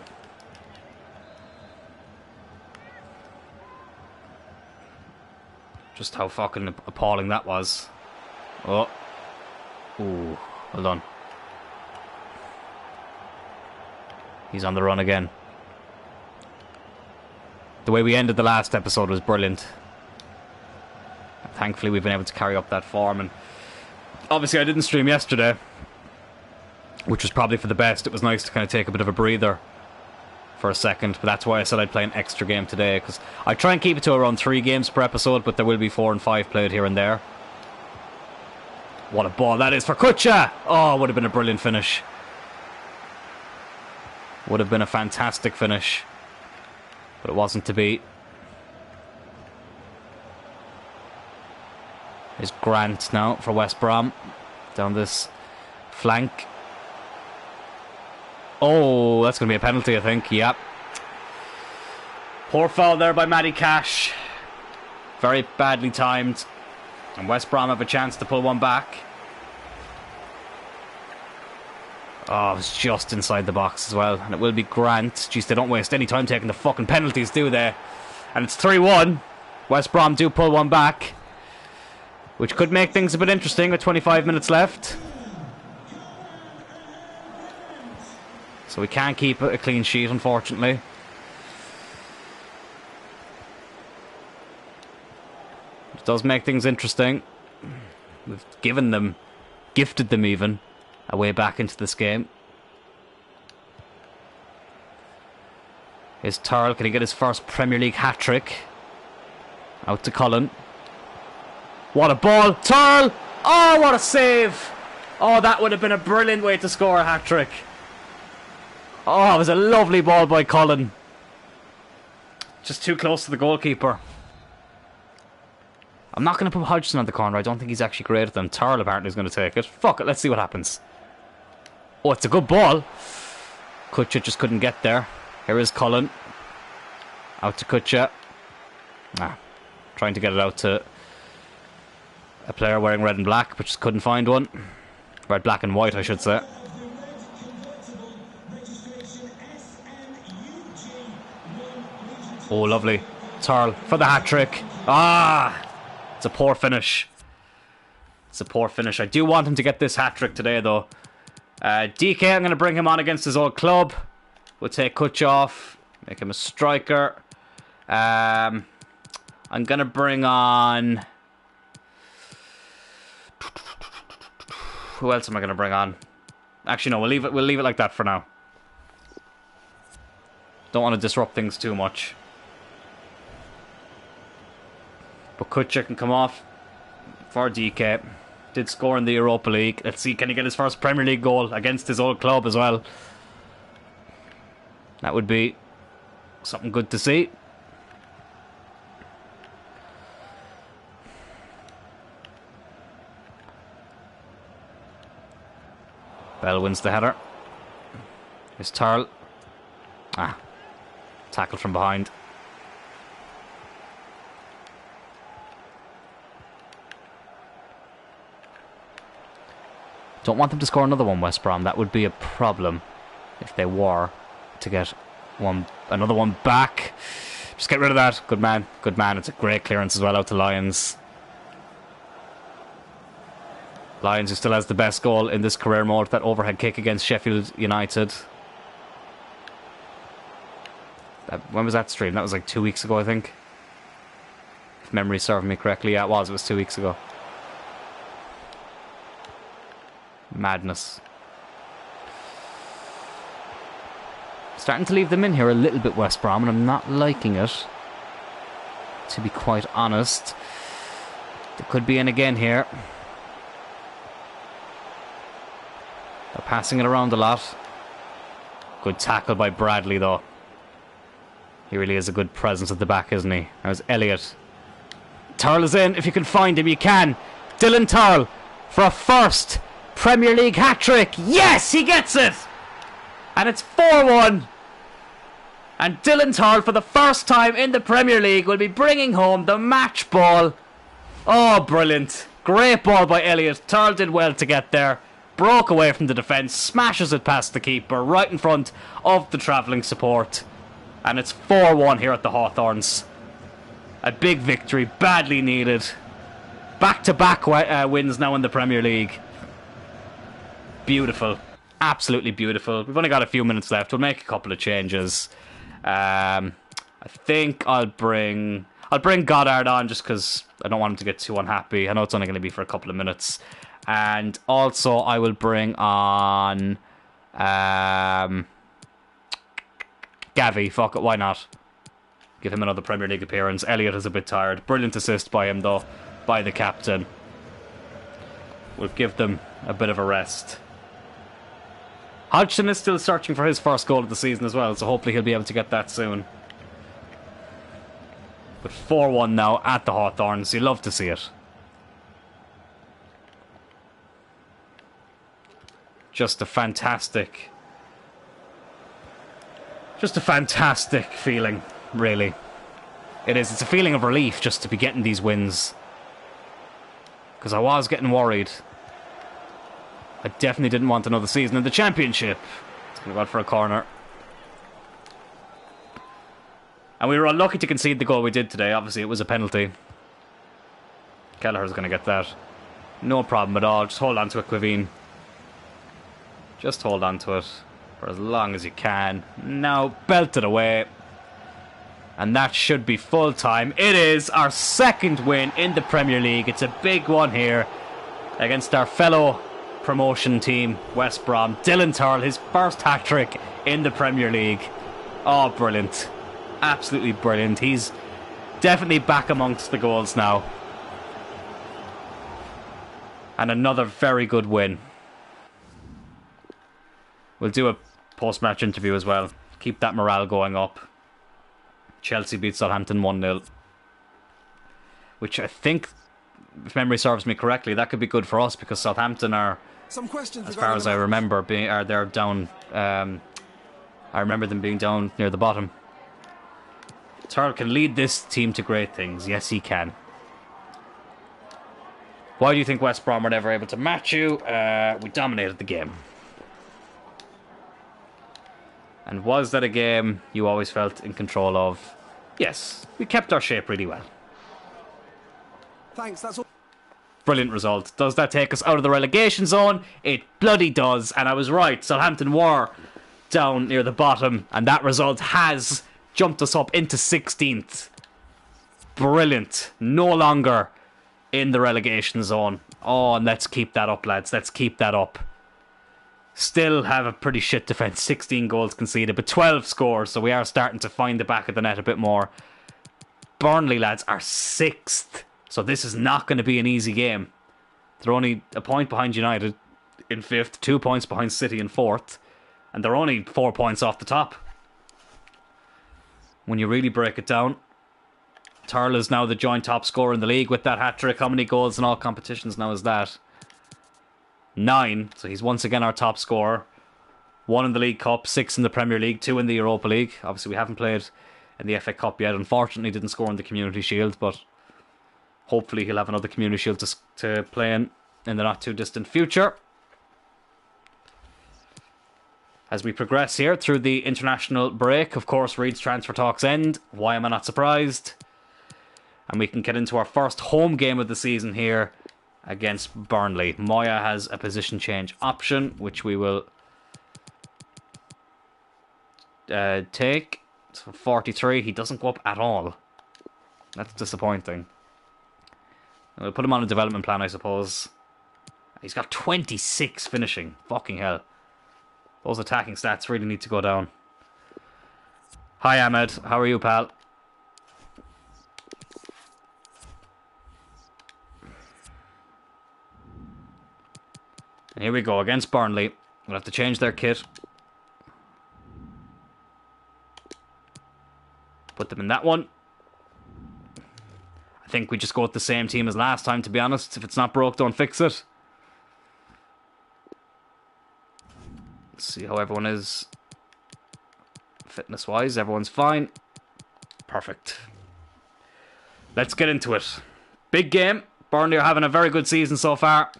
just how fucking appalling that was. Oh. Ooh, well done. He's on the run again. The way we ended the last episode was brilliant. Thankfully we've been able to carry up that form, and obviously I didn't stream yesterday, which was probably for the best. It was nice to kind of take a bit of a breather for a second, but that's why I said I'd play an extra game today, because I try and keep it to around 3 games per episode, but there will be 4 and 5 played here and there. What a ball that is for Kutcher! Oh, would have been a brilliant finish. Would have been a fantastic finish. But it wasn't to be. There's Grant now for West Brom. Down this flank. Oh, that's going to be a penalty, I think. Yep. Poor foul there by Matty Cash. Very badly timed. And West Brom have a chance to pull one back. Oh, it was just inside the box as well. And it will be Grant. Jeez, they don't waste any time taking the fucking penalties, do they? And it's 3-1. West Brom do pull one back, which could make things a bit interesting with 25 minutes left. So we can't keep a clean sheet, unfortunately. It does make things interesting. We've given them, gifted them even, a way back into this game. Here's Tyrrell. Can he get his first Premier League hat-trick? Out to Cullen. What a ball. Tyrrell! Oh, what a save! Oh, that would have been a brilliant way to score a hat-trick. Oh, it was a lovely ball by Cullen. Just too close to the goalkeeper. I'm not going to put Hodgson on the corner. I don't think he's actually great at them. Tyrrell apparently is going to take it. Fuck it, let's see what happens. Oh, it's a good ball. Kutcher just couldn't get there. Here is Cullen. Out to Kutcher. Trying to get it out to a player wearing red and black, but just couldn't find one. Red, black and white, I should say. Oh, lovely. Tyrrell for the hat-trick. It's a poor finish. It's a poor finish. I do want him to get this hat-trick today, though. DK, I'm going to bring him on against his old club. We'll take Kutch off. Make him a striker. I'm going to bring on... Who else am I going to bring on? Actually, no, we'll leave it like that for now. Don't want to disrupt things too much. But Kutcher can come off for DK. Did score in the Europa League. Let's see, can he get his first Premier League goal against his old club as well? That would be something good to see. Bell wins the header. Here's Tyrrell. Tackle from behind. Don't want them to score another one, West Brom. That would be a problem if they were to get another one back. Just get rid of that. Good man. Good man. It's a great clearance as well out to Lyons. Lyons, who still has the best goal in this career mode, that overhead kick against Sheffield United. When was that stream? That was like 2 weeks ago, I think. If memory serves me correctly. Yeah, it was. It was 2 weeks ago. Madness. Starting to leave them in here a little bit, West Brom, and I'm not liking it, to be quite honest. They could be in again here. They're passing it around a lot. Good tackle by Bradley, though. He really is a good presence at the back, isn't he? There's Elliott. Tyrrell is in. If you can find him, you can. Dylan Tyrrell for a first Premier League hat-trick. Yes, he gets it! And it's 4-1. And Dylan Tyrrell, for the first time in the Premier League, will be bringing home the match ball. Oh, brilliant. Great ball by Elliott. Tyrrell did well to get there. Broke away from the defence. Smashes it past the keeper, right in front of the travelling support. And it's 4-1 here at the Hawthorns. A big victory, badly needed. Back-to-back wins now in the Premier League. Beautiful. Absolutely beautiful. We've only got a few minutes left. We'll make a couple of changes. I think I'll bring Goddard on just because I don't want him to get too unhappy. I know it's only going to be for a couple of minutes. And also I will bring on Gavi. Fuck it, why not? Give him another Premier League appearance. Elliott is a bit tired. Brilliant assist by him though, by the captain. We'll give them a bit of a rest. Hodgson is still searching for his first goal of the season as well, so hopefully he'll be able to get that soon. But 4-1 now at the Hawthorns. You love to see it. Just a fantastic feeling, really. It is. It's a feeling of relief just to be getting these wins. Because I was getting worried. I definitely didn't want another season in the Championship. It's going to go out for a corner. And we were unlucky to concede the goal we did today. Obviously, it was a penalty. Kelleher's going to get that. No problem at all. Just hold on to it, Quivine. Just hold on to it for as long as you can. Now, belt it away. And that should be full time. It is our second win in the Premier League. It's a big one here against our fellow promotion team, West Brom. Dylan Tyrrell, his first hat-trick in the Premier League. Oh, brilliant. Absolutely brilliant. He's definitely back amongst the goals now. And another very good win. We'll do a post-match interview as well. Keep that morale going up. Chelsea beat Southampton 1-0. Which I think, if memory serves me correctly, that could be good for us because Southampton are, as far as I remember, they're down. I remember them being down near the bottom. Tyrrell can lead this team to great things. Yes, he can. Why do you think West Brom were never able to match you? We dominated the game. And was that a game you always felt in control of? Yes, we kept our shape really well. Thanks, that's all. Brilliant result. Does that take us out of the relegation zone? It bloody does. And I was right. Southampton were down near the bottom. And that result has jumped us up into 16th. Brilliant. No longer in the relegation zone. Oh, and let's keep that up, lads. Let's keep that up. Still have a pretty shit defence. 16 goals conceded, but 12 scores. So we are starting to find the back of the net a bit more. Burnley, lads, are 6th. So this is not going to be an easy game. They're only a point behind United in 5th. 2 points behind City in 4th. And they're only 4 points off the top. When you really break it down, Tyrrell is now the joint top scorer in the league with that hat-trick. How many goals in all competitions now is that? 9, so he's once again our top scorer. 1 in the League Cup, 6 in the Premier League, 2 in the Europa League. Obviously we haven't played in the FA Cup yet. Unfortunately didn't score in the Community Shield, but hopefully he'll have another Community Shield to play in the not too distant future. As we progress here through the international break, of course Reed's transfer talks end. Why am I not surprised? And we can get into our first home game of the season here against Burnley. Moya has a position change option, which we will take. So 43, he doesn't go up at all. That's disappointing. We'll put him on a development plan, I suppose. He's got 26 finishing. Fucking hell. Those attacking stats really need to go down. Hi Ahmed, how are you, pal? And here we go, against Burnley. We'll have to change their kit. Put them in that one. I think we just go with the same team as last time, to be honest. If it's not broke, don't fix it. Let's see how everyone is fitness-wise. Everyone's fine. Perfect. Let's get into it. Big game. Burnley are having a very good season so far.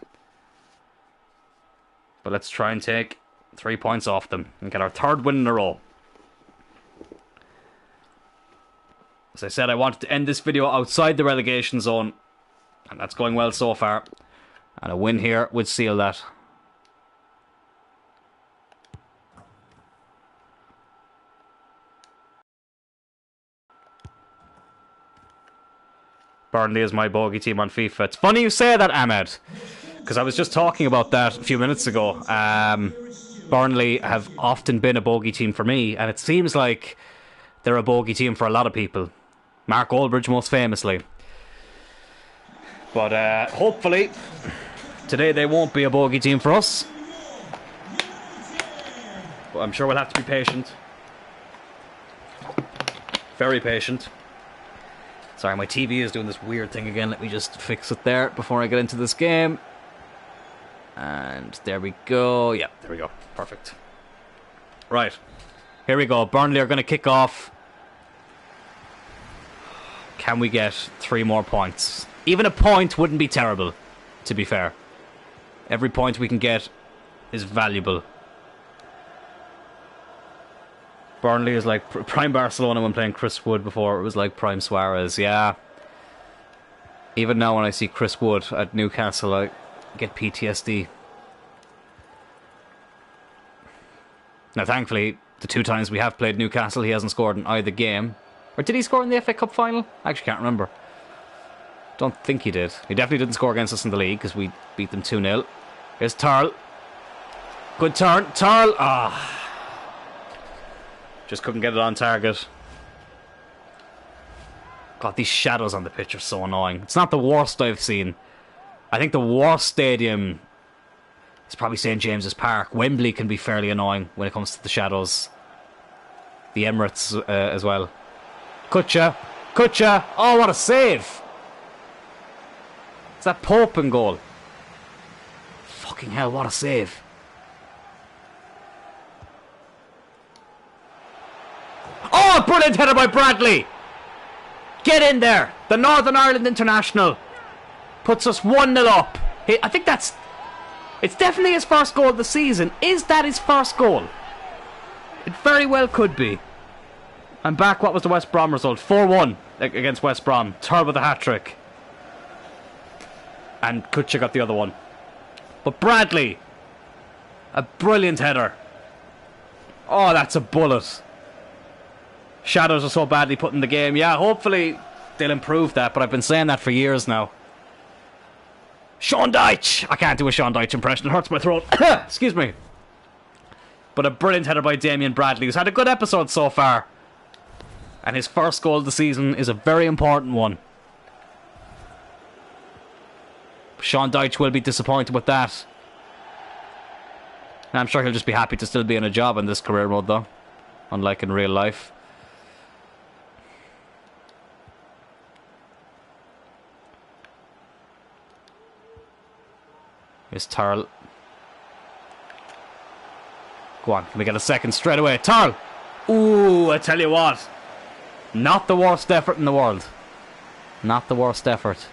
But let's try and take 3 points off them and get our 3rd win in a row. As I said, I wanted to end this video outside the relegation zone. And that's going well so far. And a win here would seal that. Burnley is my bogey team on FIFA. It's funny you say that, Ahmed. Because I was just talking about that a few minutes ago. Burnley have often been a bogey team for me, and it seems like they're a bogey team for a lot of people. Mark Olbridge most famously. But hopefully, today they won't be a bogey team for us. But I'm sure we'll have to be patient. Very patient. Sorry, my TV is doing this weird thing again. Let me just fix it there before I get into this game. And there we go. Yeah, there we go. Perfect. Right. Here we go. Burnley are going to kick off. Can we get 3 more points? Even a point wouldn't be terrible, to be fair. Every point we can get is valuable. Burnley is like prime Barcelona when playing Chris Wood before. It was like prime Suarez, yeah. Even now when I see Chris Wood at Newcastle, I get PTSD. Now, thankfully, the 2 times we have played Newcastle, he hasn't scored in either game. Or did he score in the FA Cup final? I actually can't remember. Don't think he did. He definitely didn't score against us in the league because we beat them 2-0. Here's Tyrrell. Good turn. Tyrrell. Ah. Just couldn't get it on target. God, these shadows on the pitch are so annoying. It's not the worst I've seen. I think the worst stadium is probably St James's Park. Wembley can be fairly annoying when it comes to the shadows. The Emirates as well. Kutcha. Kutcha. Oh, what a save. It's that Pope in goal. Fucking hell, what a save. Oh, brilliant header by Bradley. Get in there. The Northern Ireland international puts us 1-0 up. I think it's definitely his first goal of the season. Is that his first goal? It very well could be. And back, what was the West Brom result? 4-1 against West Brom. Tyrrell with a hat-trick. And Kutcha got the other one. But Bradley, a brilliant header. Oh, that's a bullet. Shadows are so badly put in the game. Yeah, hopefully they'll improve that, but I've been saying that for years now. Sean Dyche! I can't do a Sean Dyche impression, it hurts my throat. Excuse me. But a brilliant header by Damien Bradley, who's had a good episode so far. And his first goal of the season is a very important one. Sean Dyche will be disappointed with that. I'm sure he'll just be happy to still be in a job in this career mode though. Unlike in real life. Here's Tyrrell. Go on, can we get a second straight away? Tyrrell! Ooh, I tell you what. Not the worst effort in the world. Not the worst effort.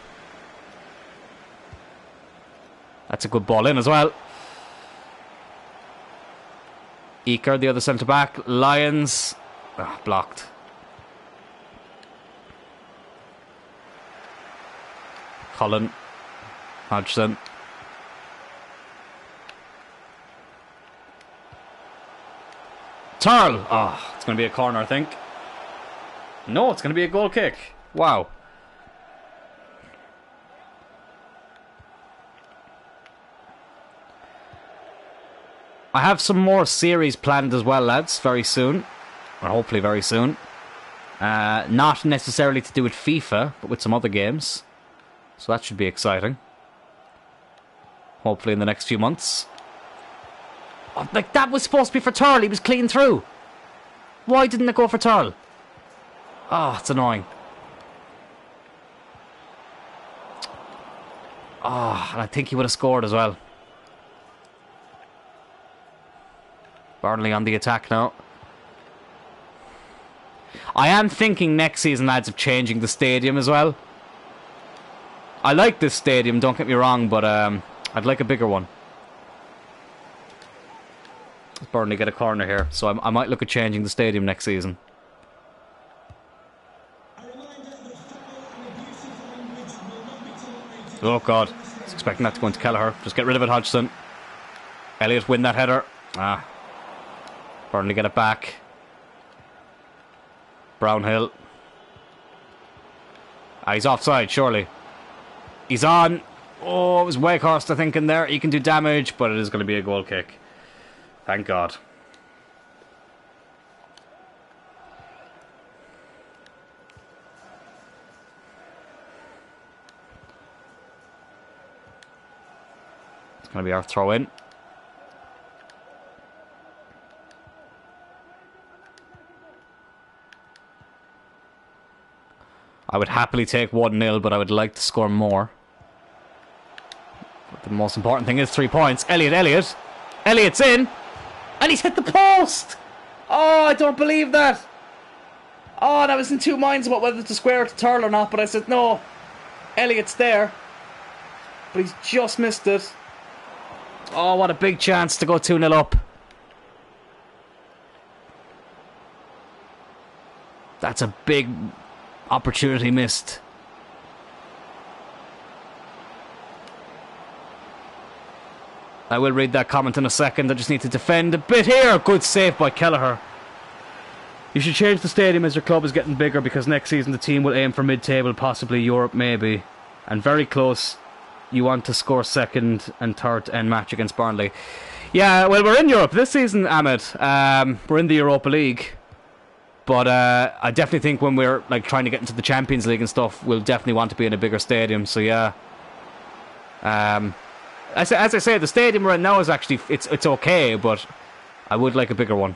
That's a good ball in as well. Eker, the other centre-back. Lyons. Oh, blocked. Cullen. Hodgson. Tyrrell! Oh, it's going to be a corner, I think. No, it's going to be a goal kick. Wow. I have some more series planned as well, lads, very soon. Or hopefully very soon. Not necessarily to do with FIFA, but with some other games. So that should be exciting. Hopefully in the next few months. Oh, like, that was supposed to be for Tyrrell. He was clean through. Why didn't it go for Tyrrell? Oh, it's annoying. Oh, and I think he would have scored as well. Burnley on the attack now. I am thinking next season, lads, of changing the stadium as well. I like this stadium, don't get me wrong, but I'd like a bigger one. Burnley get a corner here, so I might look at changing the stadium next season. Oh God, I was expecting that to go into Kelleher. Just get rid of it, Hodgson. Elliott win that header. Ah. Burnley get it back. Brownhill. Ah, he's offside, surely. He's on. Oh, it was Wakehurst, I think, in there. He can do damage, but it is going to be a goal kick. Thank God. It's going to be our throw in. I would happily take 1-0, but I would like to score more. But the most important thing is 3 points. Elliott. Elliott's in. And he's hit the post. Oh, I don't believe that. Oh, and I was in two minds about whether to square it to Tyrrell or not, but I said no. Elliott's there. But he's just missed it. Oh, what a big chance to go 2-0 up. That's a big opportunity missed. I will read that comment in a second. I just need to defend a bit here. Good save by Kelleher. You should change the stadium as your club is getting bigger, because next season the team will aim for mid-table, possibly Europe maybe. And very close. You want to score second and third end match against Burnley. Yeah, well, we're in Europe this season, Ahmed. We're in the Europa League. But I definitely think when we're like trying to get into the Champions League and stuff, we'll definitely want to be in a bigger stadium. So yeah. As I say, the stadium we're in now is actually, it's okay, but I would like a bigger one.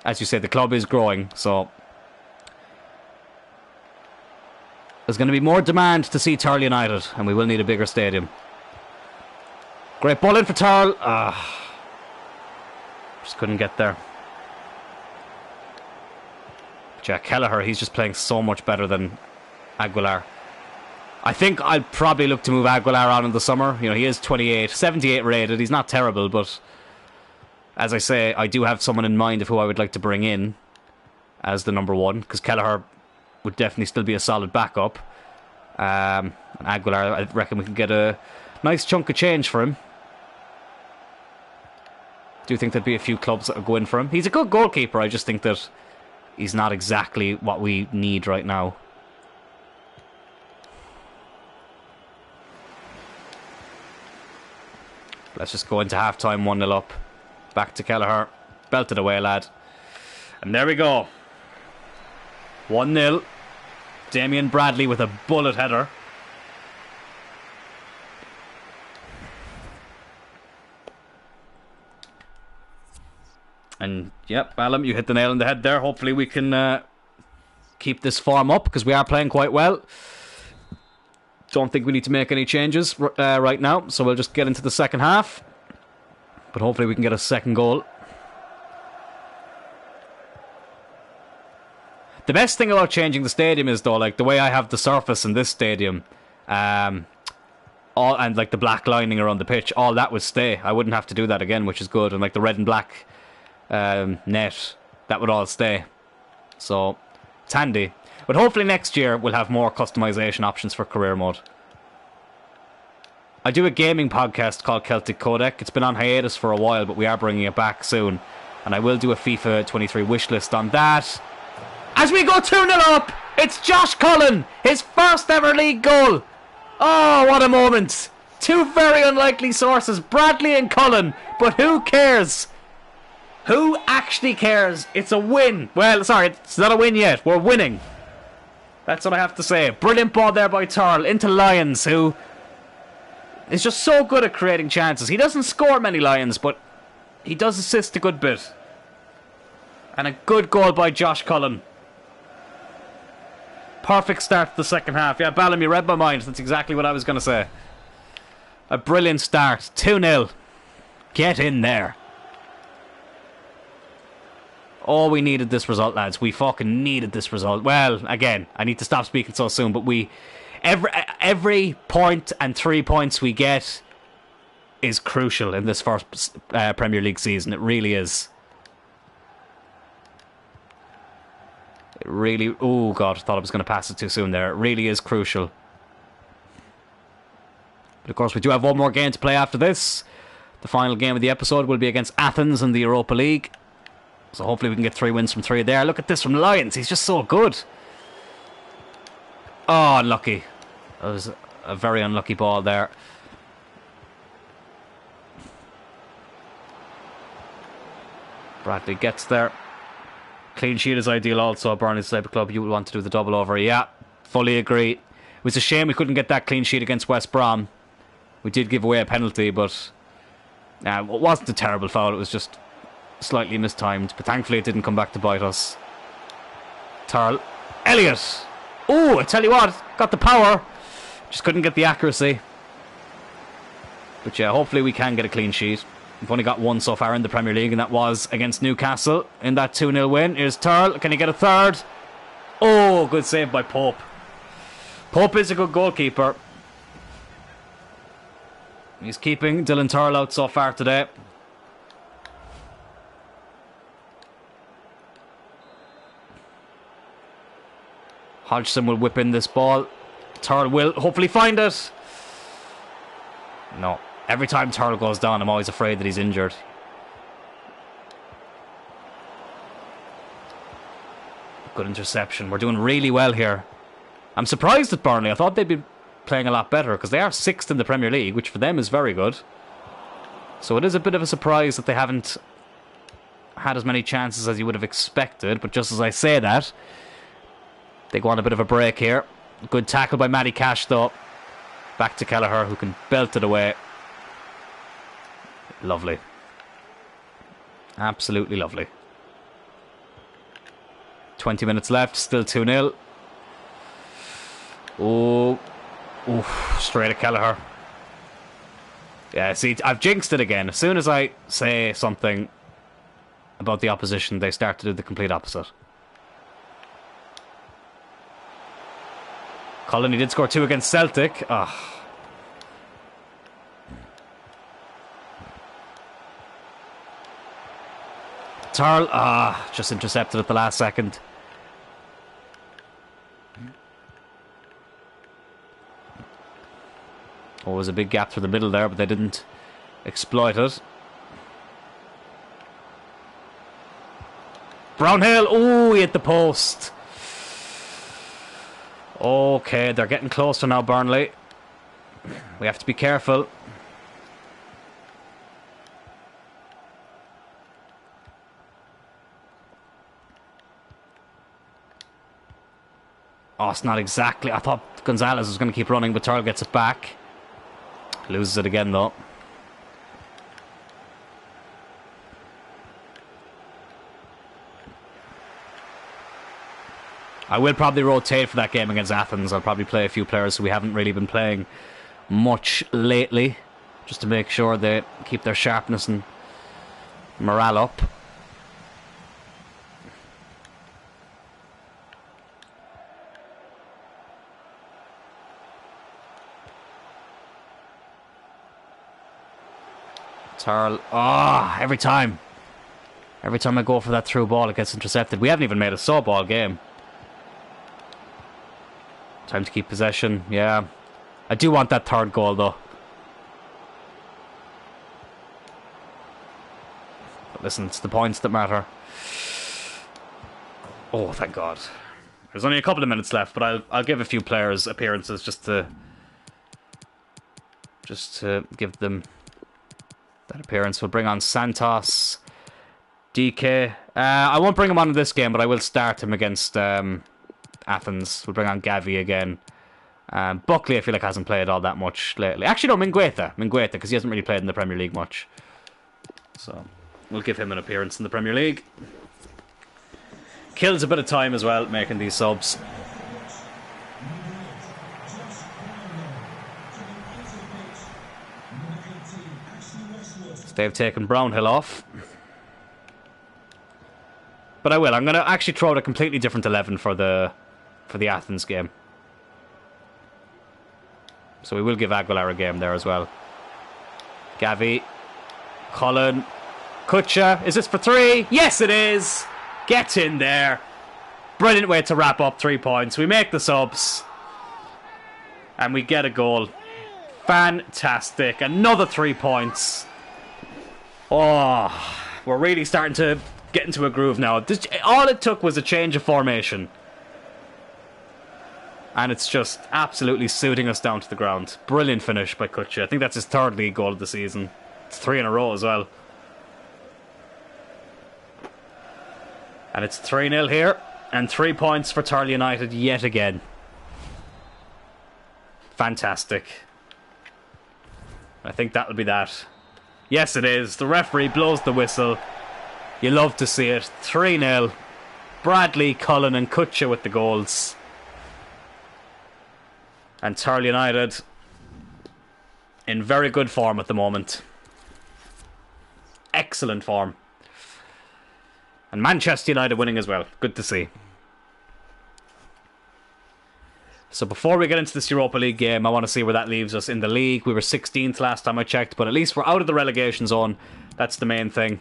As you say, the club is growing, so there's going to be more demand to see Tyrrell United, and we will need a bigger stadium. Great ball in for Tyrrell. Just couldn't get there. Jack Kelleher, he's just playing so much better than Aguilar. I think I'll probably look to move Aguilar on in the summer. You know, he is 28, 78 rated. He's not terrible, but as I say, I do have someone in mind of who I would like to bring in as the number one, because Kelleher would definitely still be a solid backup. And Aguilar, I reckon we can get a nice chunk of change for him. Do think there'd be a few clubs that would go in for him. He's a good goalkeeper. I just think that he's not exactly what we need right now. Let's just go into half-time 1-0 up. Back to Kelleher. Belted away, lad. And there we go. 1-0. Damien Bradley with a bullet header. And, yep, Alam, you hit the nail on the head there. Hopefully we can keep this form up, because we are playing quite well. Don't think we need to make any changes right now, so we'll just get into the second half. But hopefully we can get a second goal. The best thing about changing the stadium is, though, like the way I have the surface in this stadium, and like the black lining around the pitch, all that would stay. I wouldn't have to do that again, which is good. And like the red and black net, that would all stay. So it's handy. But hopefully next year we'll have more customization options for career mode. I do a gaming podcast called Celtic Codec. It's been on hiatus for a while, but we are bringing it back soon. And I will do a FIFA 23 wish list on that. As we go 2-0 up, it's Josh Cullen, his first ever league goal. Oh, what a moment. Two very unlikely sources, Bradley and Cullen. But who cares? Who actually cares? It's a win. Well, sorry, it's not a win yet. We're winning. That's what I have to say. Brilliant ball there by Tyrrell into Lyons, who is just so good at creating chances. He doesn't score many Lions, but he does assist a good bit. And a good goal by Josh Cullen. Perfect start to the second half. Yeah, Ballum, you read my mind. That's exactly what I was going to say. A brilliant start. 2-0. Get in there. Oh, we needed this result, lads. We fucking needed this result. Well, again, I need to stop speaking so soon, but we... Every point and 3 points we get is crucial in this first Premier League season. It really is. It really... Oh, God, I thought I was going to pass it too soon there. It really is crucial. But, of course, we do have one more game to play after this. The final game of the episode will be against Athens in the Europa League. So hopefully we can get 3 wins from 3 there. Look at this from Lyons. He's just so good. Oh, unlucky. That was a very unlucky ball there. Bradley gets there. Clean sheet is ideal also. Burnley's type of club, you would want to do the double over. Yeah, fully agree. It was a shame we couldn't get that clean sheet against West Brom. We did give away a penalty, but it wasn't a terrible foul. It was just slightly mistimed. But thankfully it didn't come back to bite us. Tyrrell. Elliott. Oh, I tell you what, got the power. Just couldn't get the accuracy. But yeah, hopefully we can get a clean sheet. We've only got one so far in the Premier League, and that was against Newcastle in that 2-0 win. Here's Tyrrell. Can he get a third? Oh, good save by Pope. Pope is a good goalkeeper. He's keeping Dylan Tyrrell out so far today. Hodgson will whip in this ball. Tyrrell will hopefully find it. No. Every time Tyrrell goes down, I'm always afraid that he's injured. Good interception. We're doing really well here. I'm surprised at Burnley. I thought they'd be playing a lot better because they are 6th in the Premier League, which for them is very good. So it is a bit of a surprise that they haven't had as many chances as you would have expected. But just as I say that, they go on a bit of a break here. Good tackle by Matty Cash though. Back to Kelleher, who can belt it away. Lovely. Absolutely lovely. 20 minutes left, still 2-0. Oh, straight at Kelleher. Yeah, see, I've jinxed it again. As soon as I say something about the opposition, they start to do the complete opposite. Cullen, he did score 2 against Celtic. Tyrrell, just intercepted at the last second. Oh, there was a big gap through the middle there, but they didn't exploit it. Brownhill, oh, he hit the post. Okay, they're getting closer now, Burnley. We have to be careful. Oh, it's not exactly. I thought Gonzalez was going to keep running, but Tyrrell gets it back. Loses it again, though. I will probably rotate for that game against Athens. I'll probably play a few players who we haven't really been playing much lately, just to make sure they keep their sharpness and morale up. Tyrrell, every time I go for that through ball, it gets intercepted. We haven't even made a sub all game. Time to keep possession, yeah. I do want that third goal, though. But listen, it's the points that matter. Oh, thank God. There's only a couple of minutes left, but I'll give a few players appearances just to give them that appearance. We'll bring on Santos, DK. I won't bring him on in this game, but I will start him against Athens. We'll bring on Gavi again. Buckley, I feel like, hasn't played all that much lately. Actually, no, Mingueta, because he hasn't really played in the Premier League much. So, we'll give him an appearance in the Premier League. Kills a bit of time as well, making these subs. They've taken Brownhill off. But I will. I'm going to actually throw out a completely different 11 for the Athens game. So we will give Aguilar a game there as well. Gavi. Cullen. Kutcha. Is this for 3? Yes, it is. Get in there. Brilliant way to wrap up 3 points. We make the subs. And we get a goal. Fantastic. Another 3 points. Oh, we're really starting to get into a groove now. All it took was a change of formation. And it's just absolutely suiting us down to the ground. Brilliant finish by Kutcha. I think that's his 3rd league goal of the season. It's 3 in a row as well. And it's 3-0 here. And 3 points for Tyrrell United yet again. Fantastic. I think that'll be that. Yes, it is. The referee blows the whistle. You love to see it. 3-0. Bradley, Cullen and Kutcha with the goals. And Tyrrell United in very good form at the moment. Excellent form. And Manchester United winning as well. Good to see. So before we get into this Europa League game, I want to see where that leaves us in the league. We were 16th last time I checked, but at least we're out of the relegation zone. That's the main thing.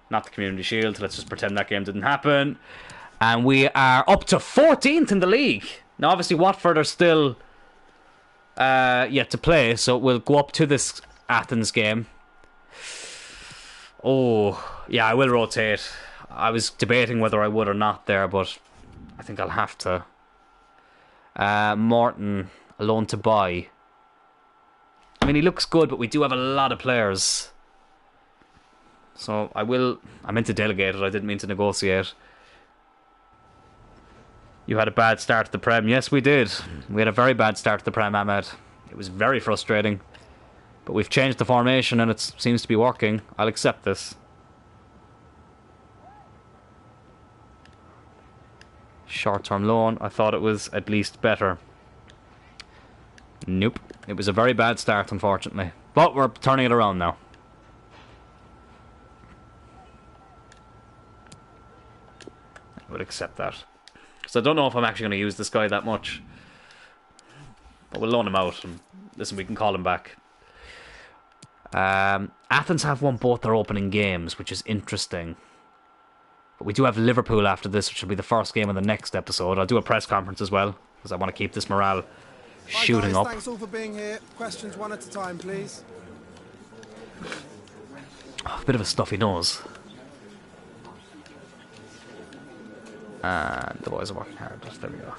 Not the Community Shield. Let's just pretend that game didn't happen. And we are up to 14th in the league. Now, obviously, Watford are still yet to play, so we'll go up to this Athens game. Oh, yeah, I will rotate. I was debating whether I would or not there, but I think I'll have to. Morton, a loan to buy. I mean, he looks good, but we do have a lot of players. So I meant to delegate it, I didn't mean to negotiate. You had a bad start to the Prem. Yes, we did. We had a very bad start to the Prem, Ahmed. It was very frustrating. But we've changed the formation and it seems to be working. I'll accept this. Short-term loan. I thought it was at least better. Nope. It was a very bad start, unfortunately. But we're turning it around now. I would accept that. Because I don't know if I'm actually going to use this guy that much. But we'll loan him out. And listen, we can call him back. Athens have won both their opening games, which is interesting. But we do have Liverpool after this, which will be the first game of the next episode. I'll do a press conference as well, because I want to keep this morale shooting up. Thanks all for being here. Questions one at a time, please. Oh, a bit of a stuffy nose. And the boys are working hard. There we go.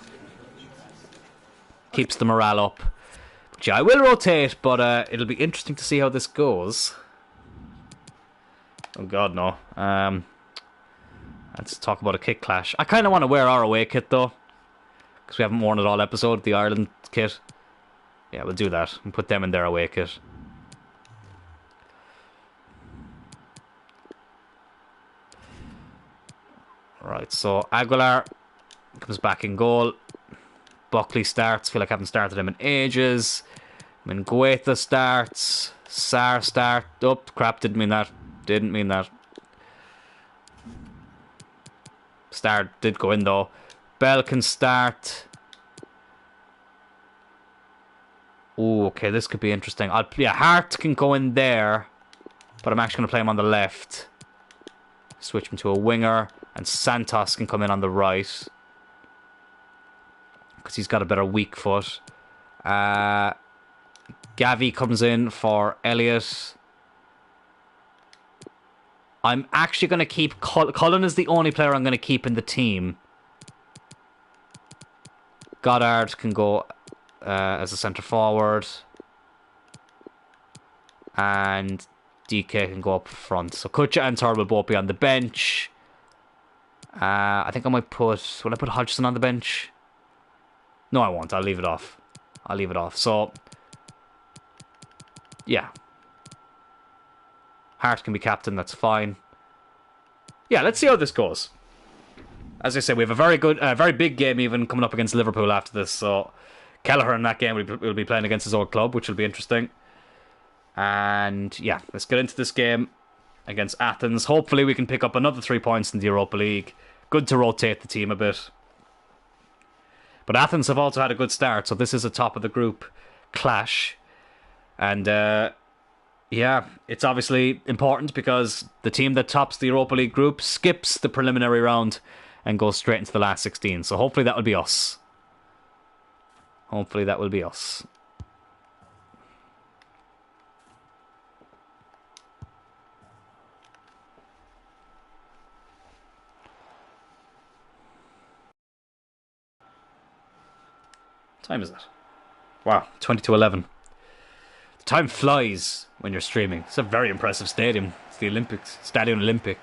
Keeps the morale up. But yeah, I will rotate, but it'll be interesting to see how this goes. Oh god, no. Let's talk about a kit clash. I kind of want to wear our away kit, though. Because we haven't worn it all episode, the Ireland kit. Yeah, we'll do that. And put them in their away kit. Right, so Aguilar comes back in goal. Buckley starts. Feel like I haven't started him in ages. Mingueta starts. Sarr start. Oh, crap, didn't mean that. Didn't mean that. Star did go in though. Bell can start. Oh, okay, this could be interesting. Hart can go in there, but I'm actually going to play him on the left. Switch him to a winger, and Santos can come in on the right because he's got a better weak foot. Gavi comes in for Elliott. I'm actually going to keep... Cullen is the only player I'm going to keep in the team. Goddard can go as a centre forward. And DK can go up front. So Kutcha and Tyrrell will both be on the bench. I think I might put... Will I put Hodgson on the bench? No, I won't. I'll leave it off. I'll leave it off. So, yeah. Hart can be captain, that's fine. Yeah, let's see how this goes. As I said, we have a very big game even coming up against Liverpool after this. So, Kelleher in that game will be playing against his old club, which will be interesting. And yeah, let's get into this game against Athens. Hopefully we can pick up another 3 points in the Europa League. Good to rotate the team a bit. But Athens have also had a good start, so this is a top of the group clash. And yeah, it's obviously important because the team that tops the Europa League group skips the preliminary round and goes straight into the last 16. So hopefully that will be us. Hopefully that will be us. What time is it? Wow, 20 to 11. The time flies when you're streaming. It's a very impressive stadium. It's the Olympics, Stadion Olympic.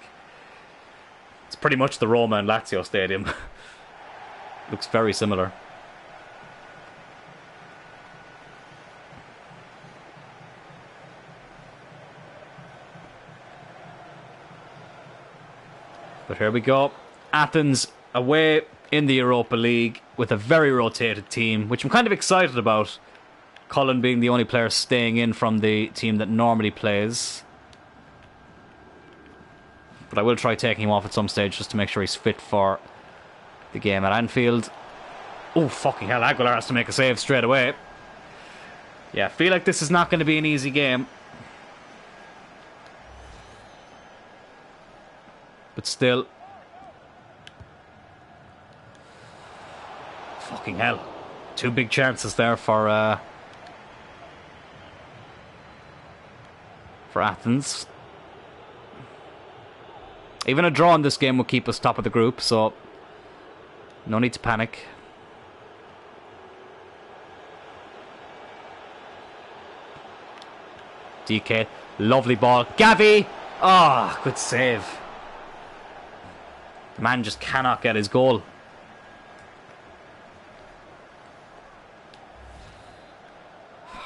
It's pretty much the Roma and Lazio stadium. Looks very similar. But here we go. Athens away in the Europa League with a very rotated team, which I'm kind of excited about. Cullen being the only player staying in from the team that normally plays. But I will try taking him off at some stage just to make sure he's fit for the game at Anfield. Oh, fucking hell. Aguilar has to make a save straight away. Yeah, I feel like this is not going to be an easy game. But still. Fucking hell. 2 big chances there for Athens. Even a draw in this game will keep us top of the group, so no need to panic. DK, lovely ball. Gavi! Ah, good save. The man just cannot get his goal.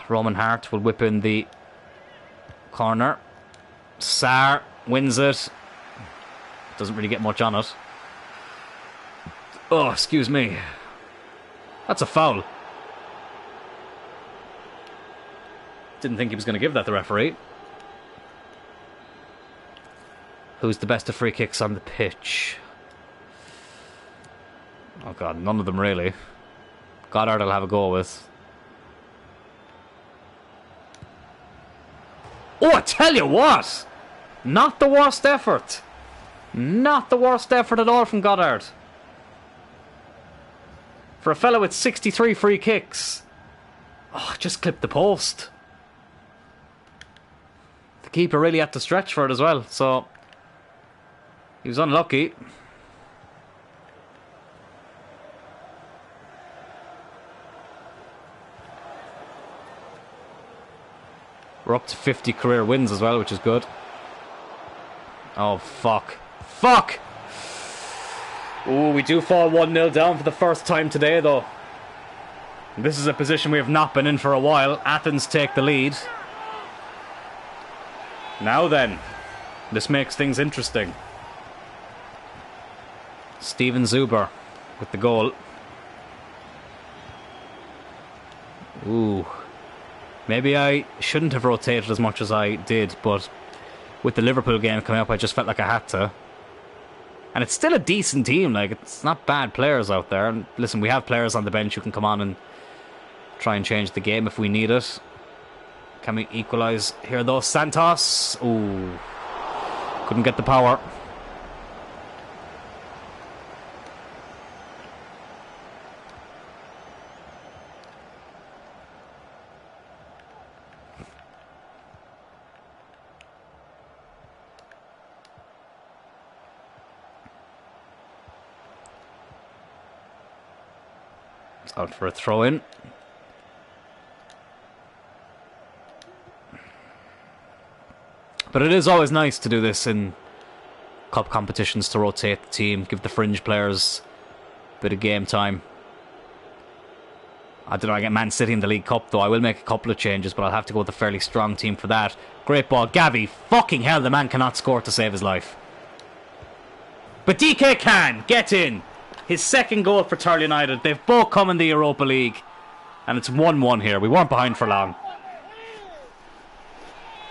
Roman Hart will whip in the corner. Sarr wins it. Doesn't really get much on it. Oh, excuse me. That's a foul. Didn't think he was going to give that, the referee. Who's the best of free kicks on the pitch? Oh god, none of them really. Goddard will have a go with. Oh, I tell you what! Not the worst effort. Not the worst effort at all from Goddard. For a fellow with 63 free kicks. Oh, just clipped the post. The keeper really had to stretch for it as well, so he was unlucky. We're up to 50 career wins as well, which is good. Oh, fuck. Fuck! Oh, we do fall 1-0 down for the first time today, though. This is a position we have not been in for a while. Athens take the lead. Now then, this makes things interesting. Steven Zuber with the goal. Ooh. Maybe I shouldn't have rotated as much as I did, but with the Liverpool game coming up, I just felt like I had to. And it's still a decent team, like, it's not bad players out there. And listen, we have players on the bench who can come on and try and change the game if we need it. Can we equalise here though? Santos. Ooh. Couldn't get the power. It's out for a throw-in. But it is always nice to do this in cup competitions, to rotate the team, give the fringe players a bit of game time. I don't know, I get Man City in the League Cup though. I will make a couple of changes, but I'll have to go with a fairly strong team for that. Great ball. Gavi. Fucking hell, the man cannot score to save his life. But DK can. Get in. His second goal for Tyrrell United. They've both come in the Europa League. And it's 1-1 here. We weren't behind for long.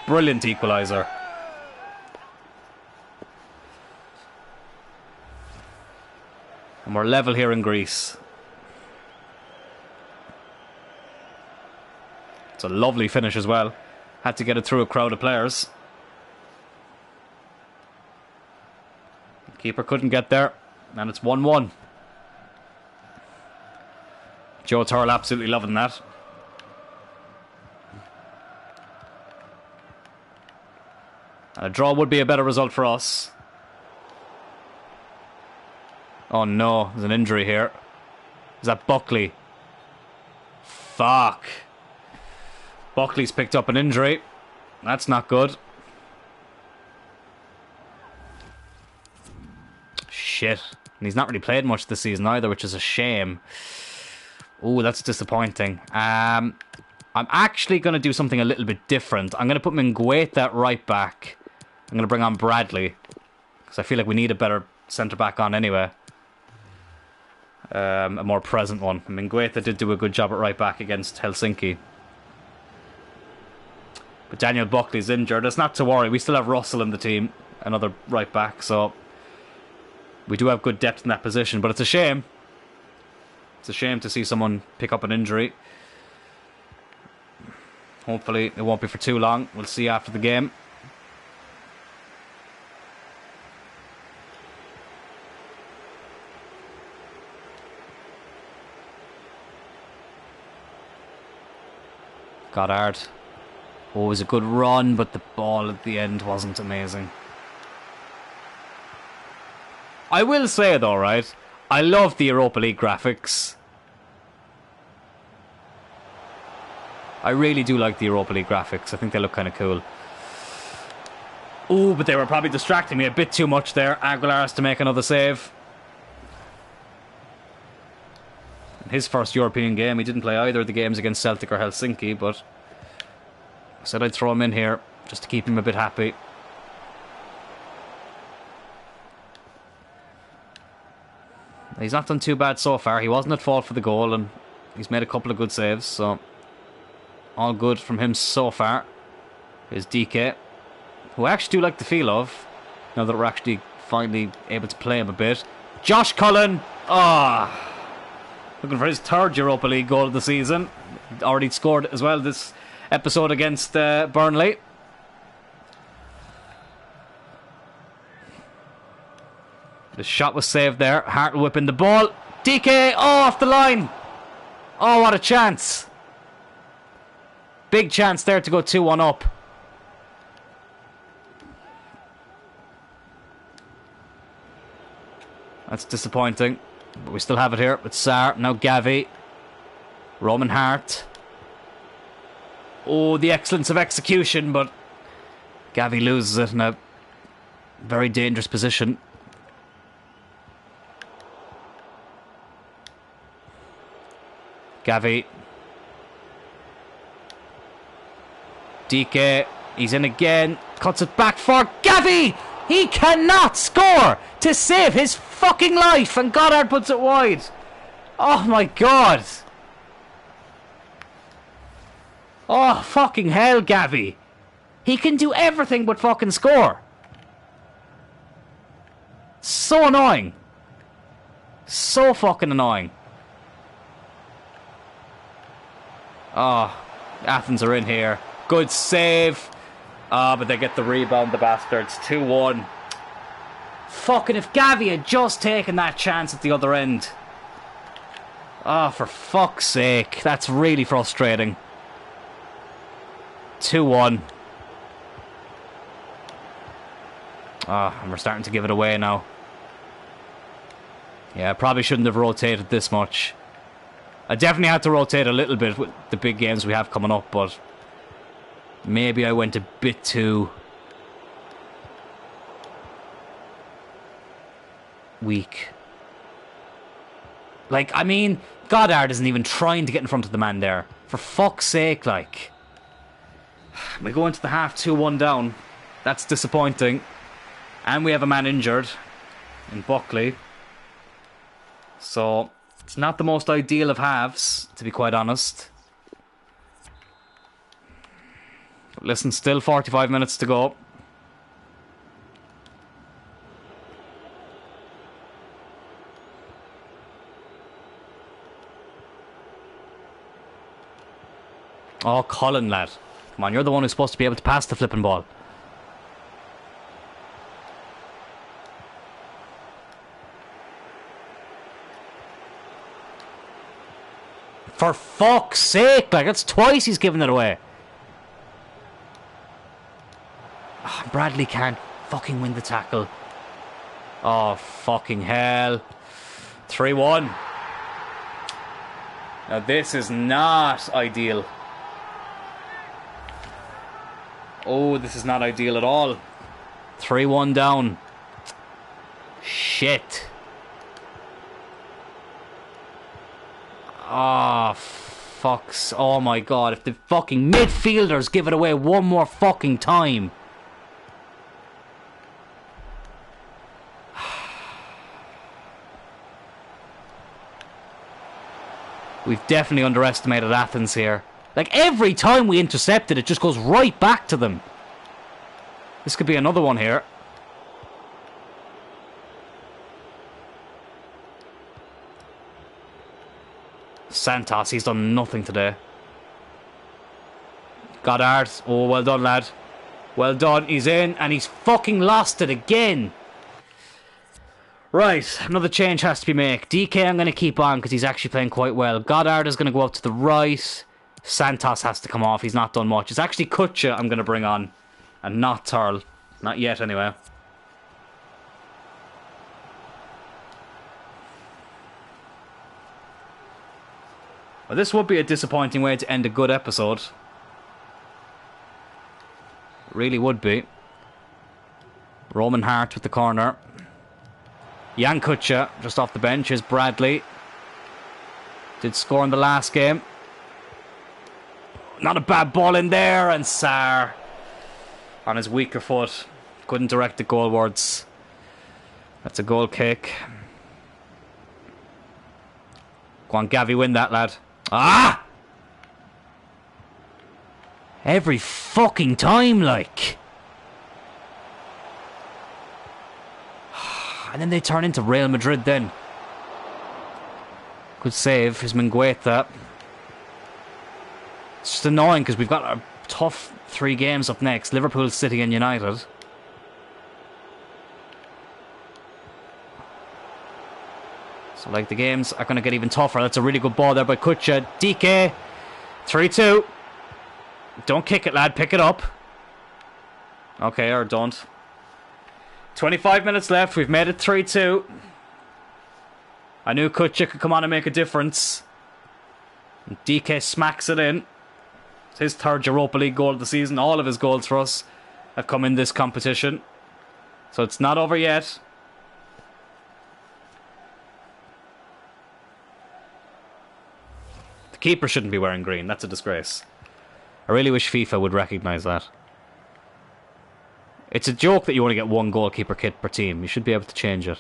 Brilliant equaliser. And we're level here in Greece. It's a lovely finish as well. Had to get it through a crowd of players. The keeper couldn't get there. And it's 1-1. Joe Tyrrell absolutely loving that. And a draw would be a better result for us. Oh no, there's an injury here. Is that Buckley? Fuck. Buckley's picked up an injury. That's not good. Shit. And he's not really played much this season either, which is a shame. Ooh, that's disappointing. I'm actually going to do something a little bit different. I'm going to put Mingueta at right back. I'm going to bring on Bradley, because I feel like we need a better centre-back on anyway. A more present one. Mingueta did do a good job at right back against Helsinki. But Daniel Buckley's injured. It's not to worry. We still have Russell in the team, another right back, so we do have good depth in that position. But it's a shame. It's a shame to see someone pick up an injury. Hopefully it won't be for too long. We'll see after the game. Goddard. Oh, it was a good run, but the ball at the end wasn't amazing. I will say though, right? I love the Europa League graphics. I really do like the Europa League graphics. I think they look kind of cool. Oh, but they were probably distracting me a bit too much there. Aguilar has to make another save. His first European game. He didn't play either of the games against Celtic or Helsinki, but I said I'd throw him in here just to keep him a bit happy. He's not done too bad so far. He wasn't at fault for the goal, and he's made a couple of good saves, so all good from him so far. Here's DK, who I actually do like the feel of, now that we're actually finally able to play him a bit. Josh Cullen! Looking for his third Europa League goal of the season. Already scored as well this episode against Burnley. The shot was saved there. Hart whipping the ball. DK, off the line. Oh, what a chance. Big chance there to go 2-1 up. That's disappointing. But we still have it here with Sarr. Now Gavi. Roman Hart. Oh, the excellence of execution, but Gavi loses it in a very dangerous position. Gavi. DK. He's in again. Cuts it back for Gavi. He cannot score to save his fucking life. And Goddard puts it wide. Oh my god. Oh fucking hell, Gavi. He can do everything but fucking score. So annoying. So fucking annoying. Oh, Athens are in here. Good save. But they get the rebound, the bastards. 2-1. Fucking if Gavi had just taken that chance at the other end. Oh, for fuck's sake. That's really frustrating. 2-1. And we're starting to give it away now. Yeah, I probably shouldn't have rotated this much. I definitely had to rotate a little bit with the big games we have coming up, but maybe I went a bit too weak. Like, I mean, Goddard isn't even trying to get in front of the man there. For fuck's sake, like. We go into the half 2-1 down. That's disappointing. And we have a man injured in Buckley. So it's not the most ideal of halves, to be quite honest. But listen, still 45 minutes to go. Oh, Colin, lad. Come on, you're the one who's supposed to be able to pass the flipping ball. For fuck's sake, like, that's twice he's given it away. Oh, Bradley can't fucking win the tackle. Oh, fucking hell. 3-1. Now, this is not ideal. Oh, this is not ideal at all. 3-1 down. Shit. Oh, fucks. Oh my god, if the fucking midfielders give it away one more fucking time. We've definitely underestimated Athens here. Like, every time we intercept it, it just goes right back to them. This could be another one here. Santos, he's done nothing today. Goddard. Oh, well done, lad. Well done. He's in, and he's fucking lost it again. Right, another change has to be made. DK I'm going to keep on because he's actually playing quite well. Goddard is going to go up to the right. Santos has to come off. He's not done much. It's actually Kutcha I'm going to bring on, and not Tyrrell. Not yet, anyway. Well, this would be a disappointing way to end a good episode. It really would be. Roman Hart with the corner. Jan Kutcha just off the bench is Bradley. Did score in the last game. Not a bad ball in there, and Sarr on his weaker foot couldn't direct it goalwards. That's a goal kick. Go on, Gavi, win that, lad. Ah! Every fucking time, like. And then they turn into Real Madrid then. Good save, is Mingueta. It's just annoying because we've got a tough 3 games up next. Liverpool, City and United. So like the games are going to get even tougher. That's a really good ball there by Kutcha. DK. 3-2. Don't kick it, lad. Pick it up. Okay, or don't. 25 minutes left. We've made it 3-2. I knew Kutcha could come on and make a difference. And DK smacks it in. It's his 3rd Europa League goal of the season. All of his goals for us have come in this competition. So it's not over yet. The keeper shouldn't be wearing green. That's a disgrace. I really wish FIFA would recognise that. It's a joke that you only get 1 goalkeeper kit per team. You should be able to change it.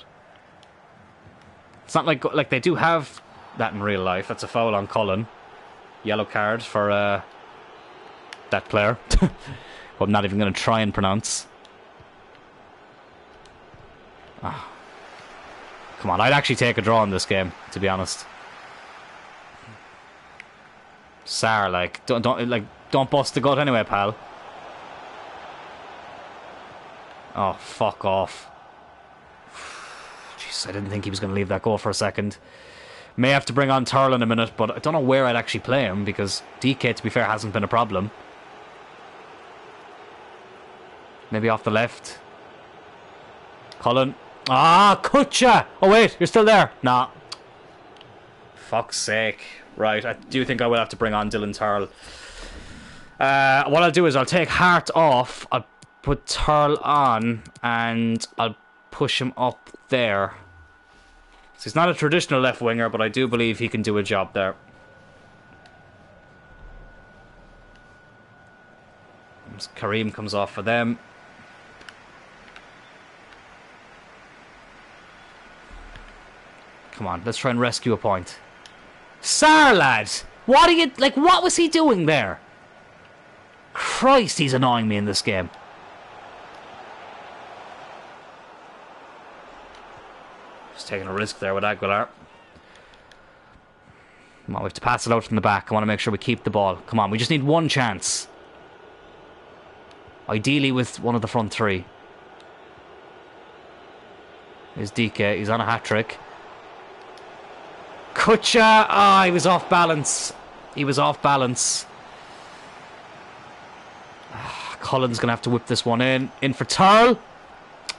It's not like they do have that in real life. That's a foul on Cullen. Yellow card for that player. Who I'm not even going to try and pronounce. Oh. Come on, I'd actually take a draw in this game, to be honest. Sarr, like, don't bust the gut anyway, pal. Oh, fuck off. Jeez, I didn't think he was going to leave that goal for a second. May have to bring on Tyrrell in a minute, but I don't know where I'd actually play him because DK, to be fair, hasn't been a problem. Maybe off the left. Cullen. Ah, Kutcha! Oh, wait, you're still there. Nah. Fuck's sake. Right, I do think I will have to bring on Dylan Tyrrell. What I'll do is I'll take Hart off. I'll put Tyrrell on and I'll push him up there. So he's not a traditional left winger, but I do believe he can do a job there. Kareem comes off for them. Come on, let's try and rescue a point. Sarr, lad! What are you... Like, what was he doing there? Christ, he's annoying me in this game. Just taking a risk there with Aguilar. Come on, we have to pass it out from the back. I want to make sure we keep the ball. Come on, we just need 1 chance. Ideally with one of the front 3. Here's DK. He's on a hat-trick. Kutcha! Ah, he was off balance. He was off balance. Cullen's going to have to whip this one in. In for Tyrrell.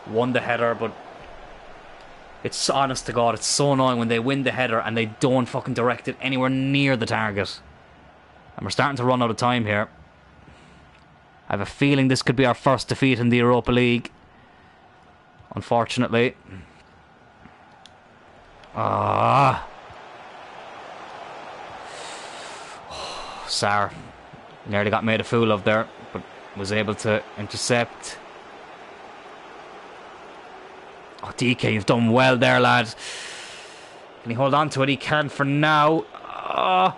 Won the header, but... It's honest to God, it's so annoying when they win the header and they don't fucking direct it anywhere near the target. And we're starting to run out of time here. I have a feeling this could be our first defeat in the Europa League. Unfortunately. Ah. Sarr nearly got made a fool of there, but was able to intercept. Oh, DK, you've done well there, lad. Can he hold on to it? He can for now. Oh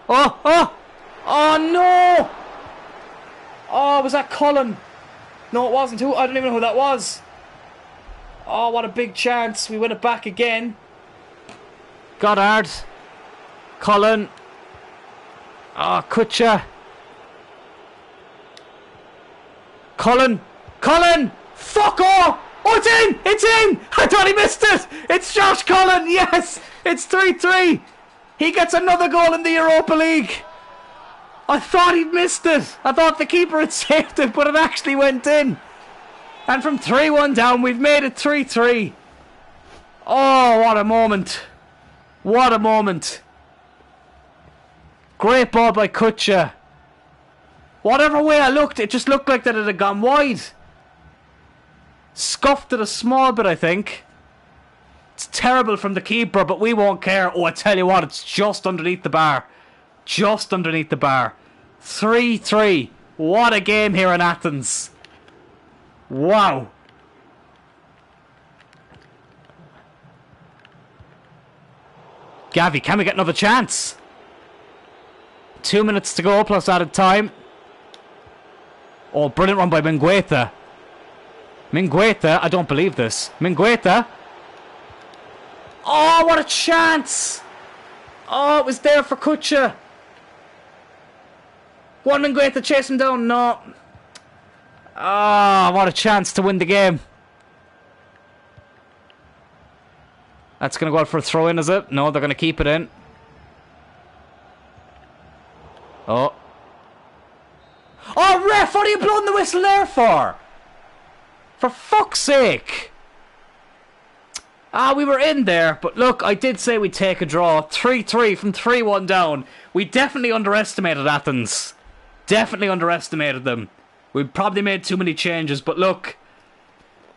no! Oh, was that Cullen? No, it wasn't. Who? I don't even know who that was. Oh, what a big chance. We win it back again. Goddard. Cullen. Oh, Kutcher. Cullen. Cullen! Fuck off! Oh, it's in! It's in! I thought he missed it! It's Josh Cullen! Yes! It's 3-3! He gets another goal in the Europa League! I thought he'd missed it! I thought the keeper had saved it, but it actually went in! And from 3-1 down, we've made it 3-3. Oh, what a moment. What a moment. Great ball by Kutcher. Whatever way I looked, it just looked like that it had gone wide. Scuffed it a small bit, I think. It's terrible from the keeper, but we won't care. Oh, I tell you what, it's just underneath the bar. Just underneath the bar. 3-3. What a game here in Athens. Wow. Gavi, can we get another chance? 2 minutes to go plus added time. Oh, brilliant run by Mingueta. Mingueta, I don't believe this. Mingueta. Oh, what a chance! Oh, it was there for Kutcher. One Mingueta chase him down. No. Ah, what a chance to win the game. That's going to go out for a throw-in, is it? No, they're going to keep it in. Oh. Oh, ref, what are you blowing the whistle there for? For fuck's sake. Ah, we were in there, but look, I did say we'd take a draw. 3-3 from 3-1 down. We definitely underestimated Athens. Definitely underestimated them. We probably made too many changes, but look,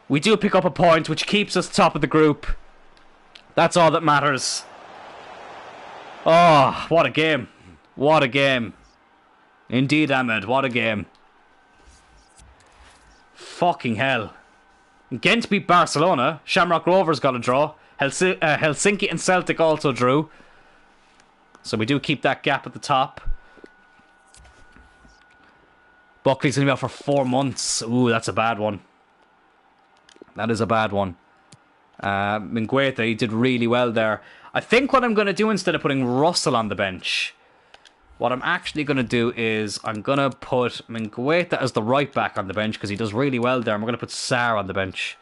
we do pick up a point, which keeps us top of the group. That's all that matters. Oh, what a game. What a game. Indeed, Ahmed, what a game. Fucking hell. Ghent beat Barcelona. Shamrock Rovers got a draw. Helsinki and Celtic also drew. So we do keep that gap at the top. Buckley's going to be out for 4 months. Ooh, that's a bad one. That is a bad one. Mingueta, he did really well there. I think what I'm going to do instead of putting Russell on the bench, what I'm actually going to do is I'm going to put Mingueta as the right back on the bench because he does really well there. And we're going to put Sarr on the bench.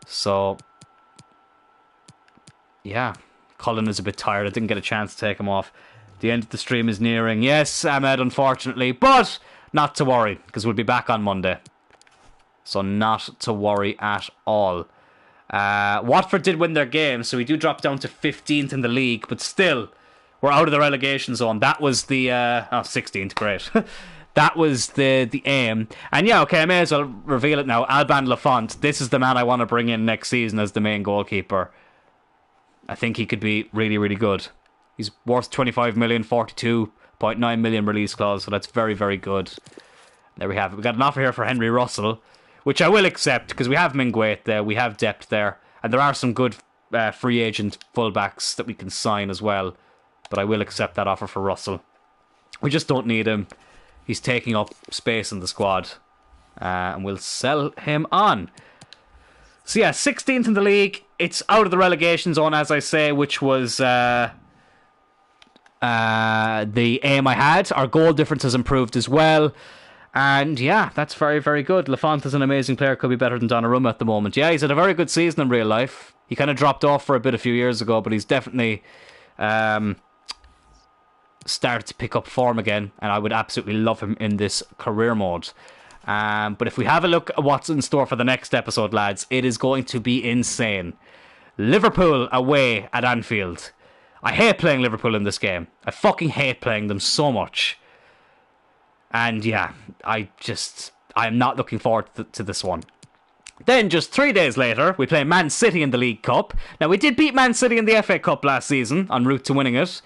So, yeah. Cullen is a bit tired. I didn't get a chance to take him off. The end of the stream is nearing. Yes, Ahmed, unfortunately. But not to worry because we'll be back on Monday. So not to worry at all. Watford did win their game, so we do drop down to 15th in the league. But still, we're out of the relegation zone. That was the 16th, great. That was the aim. And yeah, okay, I may as well reveal it now. Alban Lafont, this is the man I want to bring in next season as the main goalkeeper. I think he could be really, really good. He's worth 25 million, 42.9 million release clause, so that's very, very good. There we have it. We got an offer here for Henry Russell, which I will accept because we have Minguet there, we have depth there, and there are some good free agent fullbacks that we can sign as well. But I will accept that offer for Russell. We just don't need him. He's taking up space in the squad. And we'll sell him on. So yeah, 16th in the league. It's out of the relegation zone, as I say, which was the aim I had. Our goal difference has improved as well. And yeah, that's very, very good. Lafont is an amazing player. Could be better than Donnarumma at the moment. Yeah, he's had a very good season in real life. He kind of dropped off for a bit a few years ago, but he's definitely started to pick up form again, and I would absolutely love him in this career mode. But if we have a look at what's in store for the next episode, lads, it is going to be insane. Liverpool away at Anfield. I hate playing Liverpool in this game. I fucking hate playing them so much. And yeah, I am not looking forward to this one. Then, just 3 days later, we play Man City in the League Cup. Now, we did beat Man City in the FA Cup last season, en route to winning it.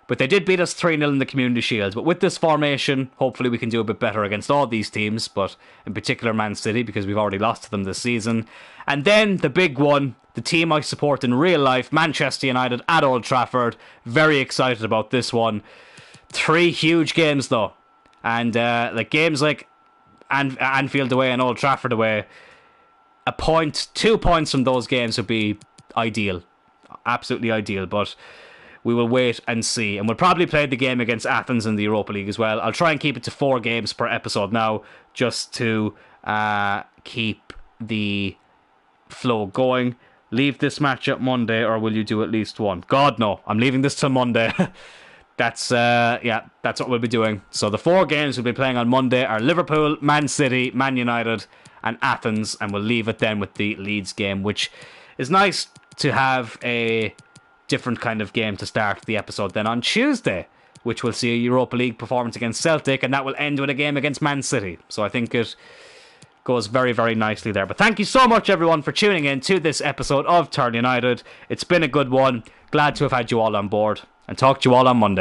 But they did beat us 3-0 in the Community Shield. But with this formation, hopefully we can do a bit better against all these teams, but in particular Man City, because we've already lost to them this season. And then the big one, the team I support in real life, Manchester United at Old Trafford. Very excited about this one. 3 huge games though. And games like Anfield away and Old Trafford away, 2 points from those games would be ideal. Absolutely ideal. But we will wait and see. And we'll probably play the game against Athens in the Europa League as well. I'll try and keep it to 4 games per episode now, just to keep the flow going. Leave this match up Monday, or will you do at least one? God, no. I'm leaving this till Monday. That's what we'll be doing. So the 4 games we'll be playing on Monday are Liverpool, Man City, Man United, and Athens, and we'll leave it then with the Leeds game, which is nice to have a different kind of game to start the episode then on Tuesday, which will see a Europa League performance against Celtic, and that will end with a game against Man City. So I think it goes very, very nicely there. But thank you so much, everyone, for tuning in to this episode of Tyrrell United. It's been a good one. Glad to have had you all on board, and talk to you all on Monday.